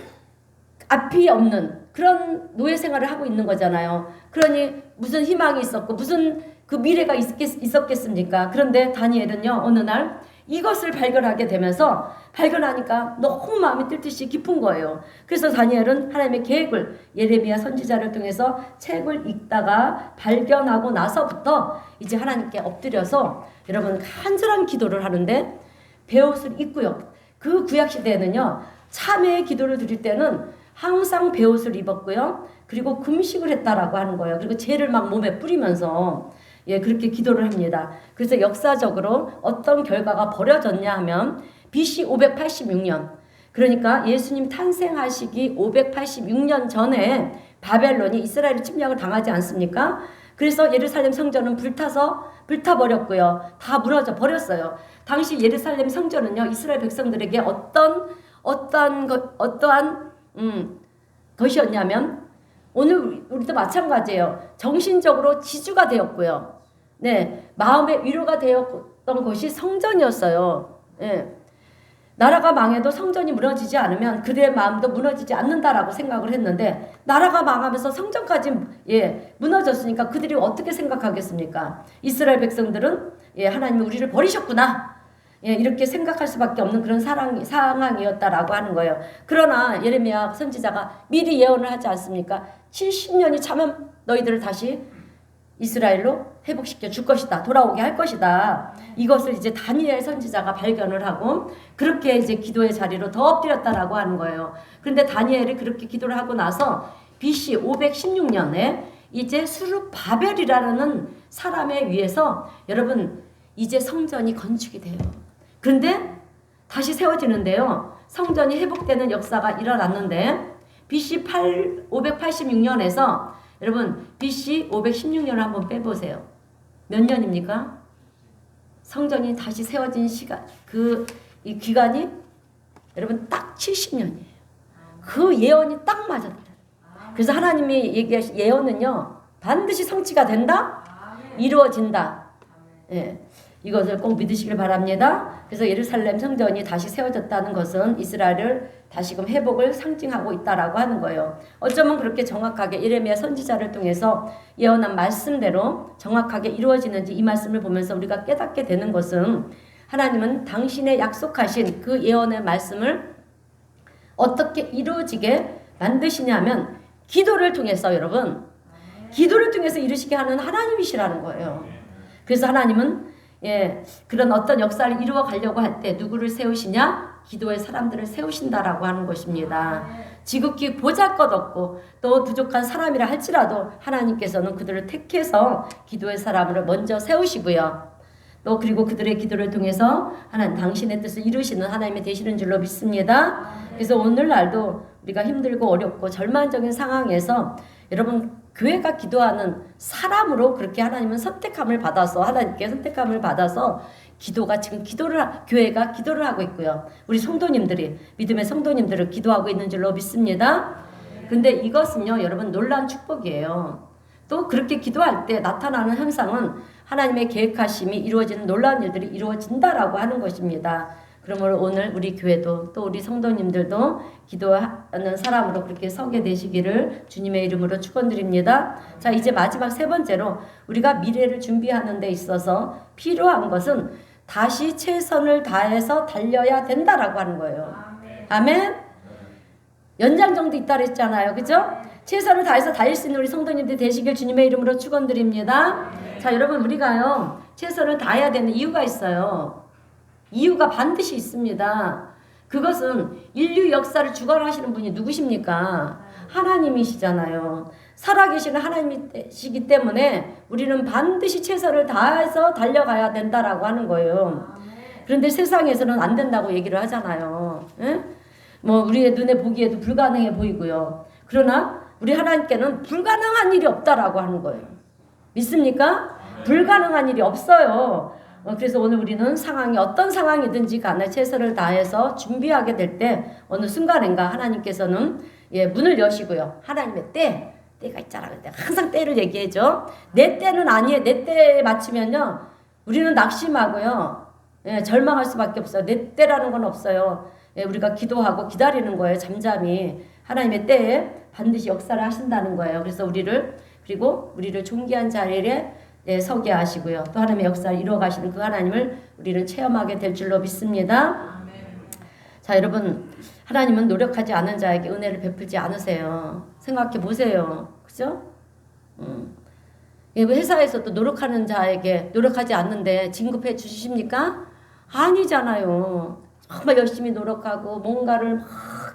앞이 없는 그런 노예 생활을 하고 있는 거잖아요. 그러니 무슨 희망이 있었고 무슨 그 미래가 있었겠습니까? 그런데 다니엘은요 어느 날 이것을 발견하게 되면서 발견하니까 너무 마음이 뜰 듯이 깊은 거예요. 그래서 다니엘은 하나님의 계획을 예레미야 선지자를 통해서 책을 읽다가 발견하고 나서부터 이제 하나님께 엎드려서 여러분 간절한 기도를 하는데 베옷을 입고요. 그 구약 시대에는요. 참회의 기도를 드릴 때는 항상 베옷을 입었고요. 그리고 금식을 했다라고 하는 거예요. 그리고 죄를 막 몸에 뿌리면서 그렇게 기도를 합니다. 그래서 역사적으로 어떤 결과가 벌어졌냐 하면 BC 586년 그러니까 예수님 탄생하시기 586년 전에 바벨론이 이스라엘을 침략을 당하지 않습니까? 그래서 예루살렘 성전은 불타버렸고요. 다 무너져 버렸어요. 당시 예루살렘 성전은요. 이스라엘 백성들에게 어떠한 것이었냐면 오늘 우리도 마찬가지예요. 정신적으로 지주가 되었고요. 네, 마음의 위로가 되었던 것이 성전이었어요. 네. 나라가 망해도 성전이 무너지지 않으면 그들의 마음도 무너지지 않는다라고 생각을 했는데 나라가 망하면서 성전까지 무너졌으니까 그들이 어떻게 생각하겠습니까? 이스라엘 백성들은 하나님이 우리를 버리셨구나. 이렇게 생각할 수밖에 없는 그런 상황이었다라고 하는 거예요. 그러나 예레미야 선지자가 미리 예언을 하지 않습니까? 70년이 차면 너희들을 다시 이스라엘로 회복시켜 줄 것이다. 돌아오게 할 것이다. 이것을 이제 다니엘 선지자가 발견을 하고 그렇게 이제 기도의 자리로 더 엎드렸다라고 하는 거예요. 그런데 다니엘이 그렇게 기도를 하고 나서 BC 516년에 이제 수르바벨이라는 사람에 의해서 여러분 이제 성전이 건축이 돼요. 그런데 다시 세워지는데요. 성전이 회복되는 역사가 일어났는데 BC 586년에서 여러분 BC 516년을 한번 빼보세요. 몇 년입니까? 성전이 다시 세워진 시간 이 기간이 여러분 딱 70년이에요. 그 예언이 딱 맞았다. 그래서 하나님이 얘기하신 예언은요 반드시 성취가 된다, 이루어진다. 이것을 꼭 믿으시길 바랍니다. 그래서 예루살렘 성전이 다시 세워졌다는 것은 이스라엘을 다시금 회복을 상징하고 있다라고 하는 거예요. 어쩌면 그렇게 정확하게 예레미야 선지자를 통해서 예언한 말씀대로 정확하게 이루어지는지 이 말씀을 보면서 우리가 깨닫게 되는 것은 하나님은 당신의 약속하신 그 예언의 말씀을 어떻게 이루어지게 만드시냐면 기도를 통해서 여러분 기도를 통해서 이루시게 하는 하나님이시라는 거예요. 그래서 하나님은 그런 어떤 역사를 이루어 가려고 할 때 누구를 세우시냐? 기도의 사람들을 세우신다라고 하는 것입니다. 지극히 보잘것없고 또 부족한 사람이라 할지라도 하나님께서는 그들을 택해서 기도의 사람을 먼저 세우시고요. 또 그리고 그들의 기도를 통해서 하나님 당신의 뜻을 이루시는 하나님이 되시는 줄로 믿습니다. 그래서 오늘날도 우리가 힘들고 어렵고 절망적인 상황에서 여러분 교회가 기도하는 사람으로 그렇게 하나님은 선택함을 받아서 하나님께 선택함을 받아서 기도가 지금 교회가 기도를 하고 있고요. 우리 성도님들이 믿음의 성도님들을 기도하고 있는 줄로 믿습니다. 근데 이것은요 여러분 놀라운 축복이에요. 또 그렇게 기도할 때 나타나는 현상은 하나님의 계획하심이 이루어지는 놀라운 일들이 이루어진다라고 하는 것입니다. 그러므로 오늘 우리 교회도 또 우리 성도님들도 기도하는 사람으로 그렇게 서게 되시기를 주님의 이름으로 축원드립니다. 자, 이제 마지막 세 번째로 우리가 미래를 준비하는 데 있어서 필요한 것은 다시 최선을 다해서 달려야 된다라고 하는 거예요. 아멘. 연장정도 있다 그랬잖아요. 그죠? 최선을 다해서 달릴 수 있는 우리 성도님들 되시길 주님의 이름으로 축원드립니다. 자, 여러분 우리가요 최선을 다해야 되는 이유가 있어요. 이유가 반드시 있습니다. 그것은 인류 역사를 주관하시는 분이 누구십니까? 하나님이시잖아요. 살아계시는 하나님이시기 때문에 우리는 반드시 최선을 다해서 달려가야 된다라고 하는 거예요. 그런데 세상에서는 안 된다고 얘기를 하잖아요. 뭐 우리의 눈에 보기에도 불가능해 보이고요. 그러나 우리 하나님께는 불가능한 일이 없다라고 하는 거예요. 믿습니까? 불가능한 일이 없어요. 그래서 오늘 우리는 상황이 어떤 상황이든지 간에 최선을 다해서 준비하게 될 때 어느 순간인가 하나님께서는 문을 여시고요. 하나님의 때가 있잖아. 항상 때를 얘기해줘. 내 때는 아니에요. 내 때에 맞추면요. 우리는 낙심하고요. 절망할 수밖에 없어요. 내 때라는 건 없어요. 우리가 기도하고 기다리는 거예요. 잠잠히. 하나님의 때에 반드시 역사를 하신다는 거예요. 그래서 우리를 존귀한 자리에 예, 서게 하시고요. 또 하나님의 역사를 이루어 가시는 그 하나님을 우리는 체험하게 될 줄로 믿습니다. 자, 여러분, 하나님은 노력하지 않은 자에게 은혜를 베풀지 않으세요. 생각해 보세요. 그죠? 회사에서도 노력하는 자에게 노력하지 않는데 진급해 주십니까? 아니잖아요. 정말 열심히 노력하고 뭔가를 막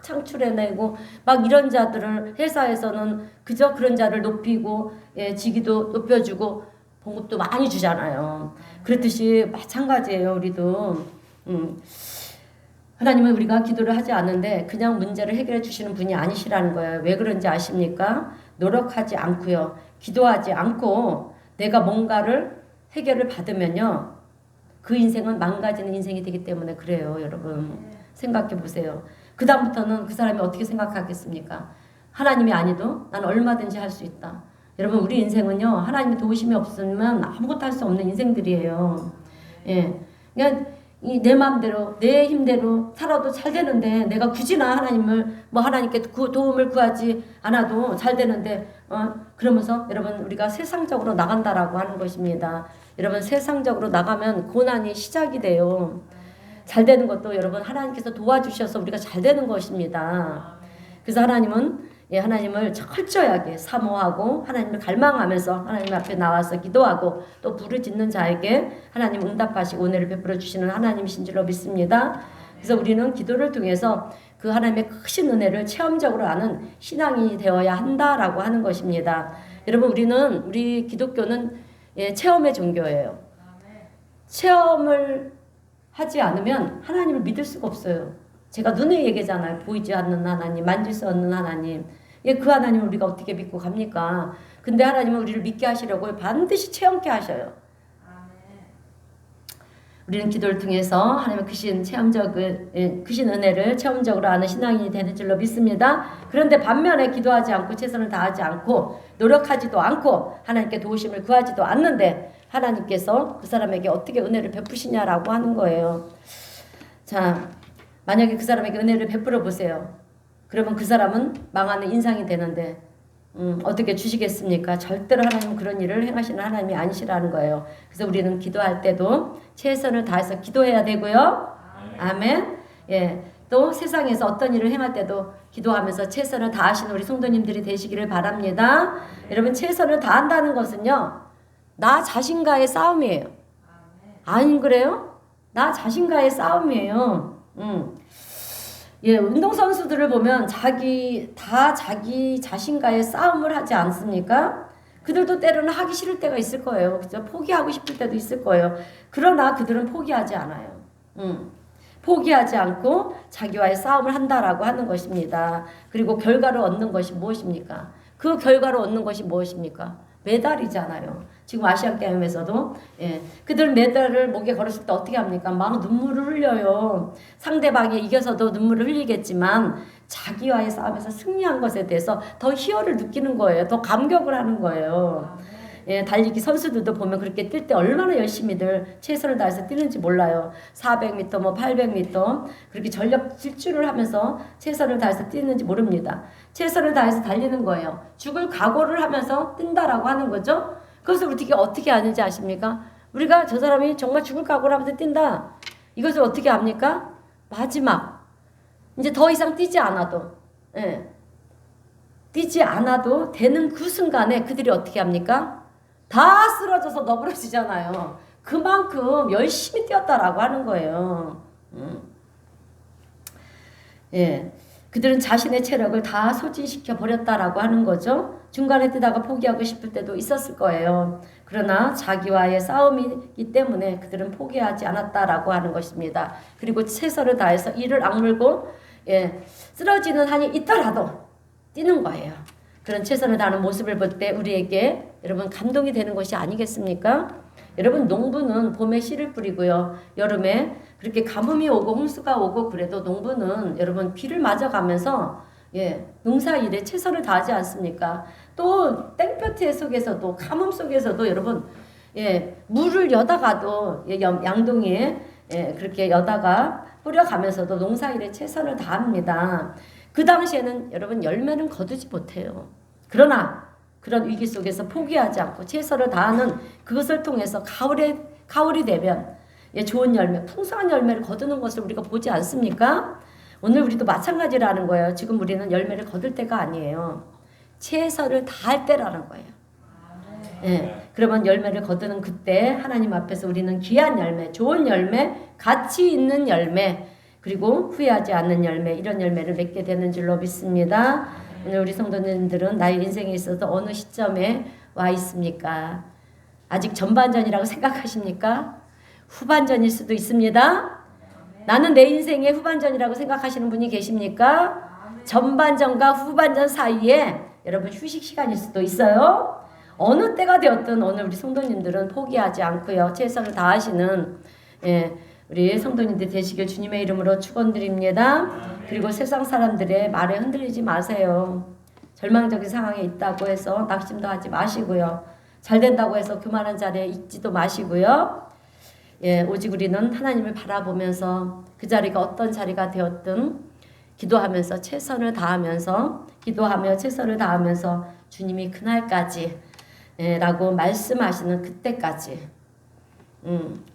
창출해내고 막 이런 자들을 회사에서는 그저 그런 자를 높이고 예, 직위도 높여주고 봉급도 많이 주잖아요. 그렇듯이 마찬가지예요. 우리도 하나님은 우리가 기도를 하지 않는데 그냥 문제를 해결해 주시는 분이 아니시라는 거예요. 왜 그런지 아십니까? 노력하지 않고요. 기도하지 않고 내가 뭔가를 해결을 받으면요. 그 인생은 망가지는 인생이 되기 때문에 그래요. 여러분 생각해 보세요. 그 다음부터는 그 사람이 어떻게 생각하겠습니까? 하나님이 아니도 난 얼마든지 할 수 있다. 여러분 우리 인생은요. 하나님의 도우심이 없으면 아무것도 할 수 없는 인생들이에요. 예, 그냥 내 마음대로 내 힘대로 살아도 잘 되는데 내가 굳이나 하나님을 하나님께 도움을 구하지 않아도 잘 되는데 그러면서 여러분 우리가 세상적으로 나간다라고 하는 것입니다. 여러분 세상적으로 나가면 고난이 시작이 돼요. 잘 되는 것도 여러분 하나님께서 도와주셔서 우리가 잘 되는 것입니다. 그래서 하나님을 철저하게 사모하고 하나님을 갈망하면서 하나님 앞에 나와서 기도하고 또 부르짖는 자에게 하나님 응답하시고 은혜를 베풀어 주시는 하나님이신 줄로 믿습니다. 그래서 우리는 기도를 통해서 그 하나님의 크신 은혜를 체험적으로 아는 신앙이 되어야 한다라고 하는 것입니다. 여러분 우리 기독교는 체험의 종교예요. 체험을 하지 않으면 하나님을 믿을 수가 없어요. 제가 눈에 얘기잖아요. 보이지 않는 하나님, 만질 수 없는 하나님. 그 하나님을 우리가 어떻게 믿고 갑니까? 근데 하나님은 우리를 믿게 하시려고 반드시 체험케 하셔요. 우리는 기도를 통해서 하나님의 크신 은혜를 체험적으로 아는 신앙인이 되는 줄로 믿습니다. 그런데 반면에 기도하지 않고 최선을 다하지 않고 노력하지도 않고 하나님께 도우심을 구하지도 않는데 하나님께서 그 사람에게 어떻게 은혜를 베푸시냐라고 하는 거예요. 자, 만약에 그 사람에게 은혜를 베풀어 보세요. 그러면 그 사람은 망하는 인상이 되는데 어떻게 주시겠습니까? 절대로 하나님은 그런 일을 행하시는 하나님이 아니시라는 거예요. 그래서 우리는 기도할 때도 최선을 다해서 기도해야 되고요. 아멘. 예. 또 세상에서 어떤 일을 행할 때도 기도하면서 최선을 다하시는 우리 성도님들이 되시기를 바랍니다. 여러분 최선을 다한다는 것은요. 나 자신과의 싸움이에요. 안 그래요? 나 자신과의 싸움이에요. 예, 운동선수들을 보면 자기 자신과의 싸움을 하지 않습니까? 그들도 때로는 하기 싫을 때가 있을 거예요. 그죠? 포기하고 싶을 때도 있을 거예요. 그러나 그들은 포기하지 않아요. 포기하지 않고 자기와의 싸움을 한다라고 하는 것입니다. 그리고 결과를 얻는 것이 무엇입니까? 그 결과를 얻는 것이 무엇입니까? 메달이잖아요. 지금 아시안게임에서도 그들은 메달을 목에 걸었을 때 어떻게 합니까? 막 눈물을 흘려요. 상대방이 이겨서도 눈물을 흘리겠지만 자기와의 싸움에서 승리한 것에 대해서 더 희열을 느끼는 거예요. 더 감격을 하는 거예요. 달리기 선수들도 보면 그렇게 뛸 때 얼마나 열심히들 최선을 다해서 뛰는지 몰라요. 400m, 800m 그렇게 전력 질주를 하면서 최선을 다해서 뛰는지 모릅니다. 최선을 다해서 달리는 거예요. 죽을 각오를 하면서 뛴다라고 하는 거죠. 그것을 어떻게 아는지 아십니까? 우리가 저 사람이 정말 죽을 각오를 하면서 뛴다. 이것을 어떻게 압니까? 마지막 이제 더 이상 뛰지 않아도 뛰지 않아도 되는 그 순간에 그들이 어떻게 합니까? 다 쓰러져서 너부러지잖아요. 그만큼 열심히 뛰었다라고 하는 거예요. 그들은 자신의 체력을 다 소진시켜 버렸다라고 하는 거죠. 중간에 뛰다가 포기하고 싶을 때도 있었을 거예요. 그러나 자기와의 싸움이기 때문에 그들은 포기하지 않았다라고 하는 것입니다. 그리고 최선을 다해서 이를 악물고 쓰러지는 한이 있더라도 뛰는 거예요. 그런 최선을 다하는 모습을 볼 때 우리에게 여러분 감동이 되는 것이 아니겠습니까? 여러분 농부는 봄에 씨를 뿌리고요. 여름에 그렇게 가뭄이 오고 홍수가 오고 그래도 농부는 여러분 비를 맞아가면서 농사일에 최선을 다하지 않습니까? 또 땡볕 속에서도 가뭄 속에서도 여러분 물을 여다가도 양동이에 그렇게 여다가 뿌려가면서도 농사일에 최선을 다합니다. 그 당시에는 여러분 열매는 거두지 못해요. 그러나 그런 위기 속에서 포기하지 않고 최선을 다하는 그것을 통해서 가을이 되면 좋은 열매, 풍성한 열매를 거두는 것을 우리가 보지 않습니까? 오늘 우리도 마찬가지라는 거예요. 지금 우리는 열매를 거둘 때가 아니에요. 최선을 다할 때라는 거예요. 그러면 열매를 거두는 그때 하나님 앞에서 우리는 귀한 열매, 좋은 열매, 가치 있는 열매, 그리고 후회하지 않는 열매, 이런 열매를 맺게 되는 줄로 믿습니다. 오늘 우리 성도님들은 나의 인생에 있어서 어느 시점에 와 있습니까? 아직 전반전이라고 생각하십니까? 후반전일 수도 있습니다. 나는 내 인생의 후반전이라고 생각하시는 분이 계십니까? 전반전과 후반전 사이에 여러분 휴식 시간일 수도 있어요. 어느 때가 되었든 오늘 우리 성도님들은 포기하지 않고요. 최선을 다하시는 우리 성도님들 되시길 주님의 이름으로 축원드립니다. 그리고 세상 사람들의 말에 흔들리지 마세요. 절망적인 상황에 있다고 해서 낙심도 하지 마시고요. 잘 된다고 해서 교만한 자리에 있지도 마시고요. 오직 우리는 하나님을 바라보면서 그 자리가 어떤 자리가 되었든 기도하면서 최선을 다하면서 기도하며 최선을 다하면서 주님이 그날까지 라고 말씀하시는 그때까지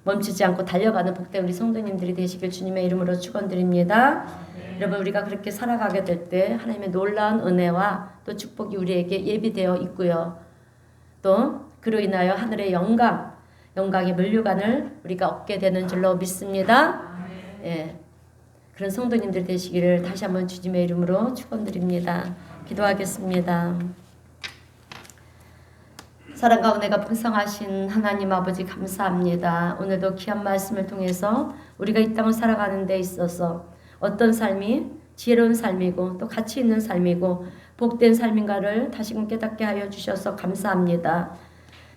멈추지 않고 달려가는 복된 우리 성도님들이 되시길 주님의 이름으로 축원드립니다. 여러분 우리가 그렇게 살아가게 될 때 하나님의 놀라운 은혜와 또 축복이 우리에게 예비되어 있고요. 또 그로 인하여 하늘의 영광의 면류관을 우리가 얻게 되는 줄로 믿습니다. 그런 성도님들 되시기를 다시 한번 주님의 이름으로 축원드립니다. 기도하겠습니다. 사랑과 은혜가 풍성하신 하나님 아버지 감사합니다. 오늘도 귀한 말씀을 통해서 우리가 이 땅을 살아가는 데 있어서 어떤 삶이 지혜로운 삶이고 또 가치 있는 삶이고 복된 삶인가를 다시금 깨닫게 하여 주셔서 감사합니다.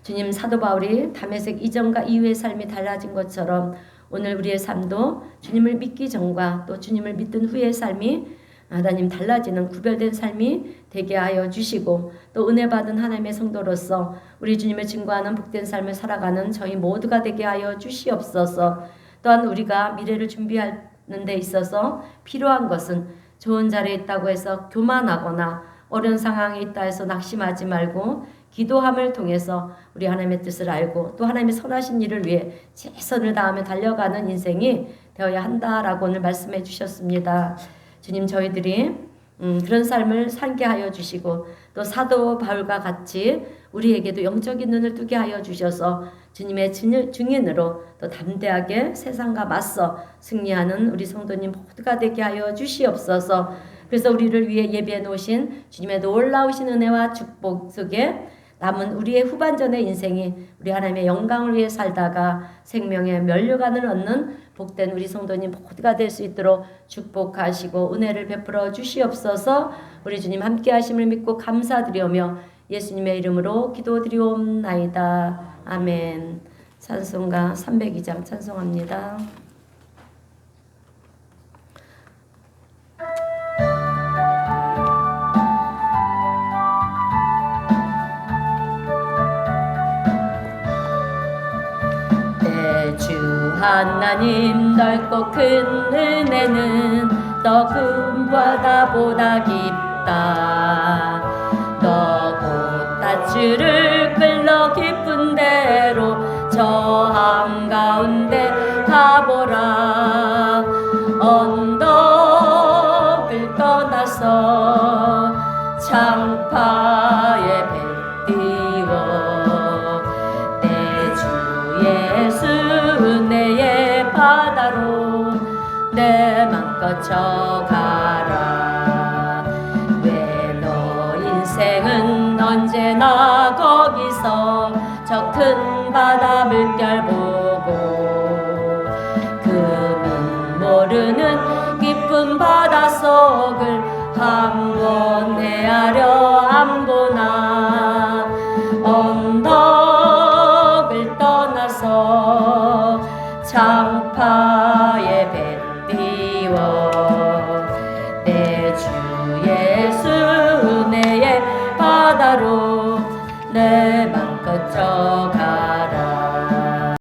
주님, 사도 바울이 다메섹 이전과 이후의 삶이 달라진 것처럼 오늘 우리의 삶도 주님을 믿기 전과 또 주님을 믿던 후의 삶이 하나님 달라지는 구별된 삶이 되게 하여 주시고 또 은혜 받은 하나님의 성도로서 우리 주님을 증거하는 복된 삶을 살아가는 저희 모두가 되게 하여 주시옵소서. 또한 우리가 미래를 준비하는 데 있어서 필요한 것은 좋은 자리에 있다고 해서 교만하거나 어려운 상황에 있다 해서 낙심하지 말고 기도함을 통해서 우리 하나님의 뜻을 알고 또 하나님의 선하신 일을 위해 최선을 다하며 달려가는 인생이 되어야 한다라고 오늘 말씀해 주셨습니다. 주님, 저희들이 그런 삶을 살게 하여 주시고 또 사도 바울과 같이 우리에게도 영적인 눈을 뜨게 하여 주셔서 주님의 증인으로 또 담대하게 세상과 맞서 승리하는 우리 성도님 모두가 되게 하여 주시옵소서. 그래서 우리를 위해 예비해 놓으신 주님의 놀라우신 은혜와 축복 속에 남은 우리의 후반전의 인생이 우리 하나님의 영광을 위해 살다가 생명의 면류관을 얻는 복된 우리 성도님 모두가 될 수 있도록 축복하시고 은혜를 베풀어 주시옵소서. 우리 주님 함께 하심을 믿고 감사드리오며 예수님의 이름으로 기도드리옵나이다. 아멘. 찬송가 302장 찬송합니다. 주 하나님 넓고 큰 은혜는 더 금보다 보다 깊다. 너 꽃다추를 끌러 깊은 데로 저 한가운데 가보라. 언덕을 떠나서 창파에 배 띄워 내 주 예수 은혜의 바다로 내 맘껏 져가라. 왜 너 인생은 언제나 거기서 저 큰 바다 물결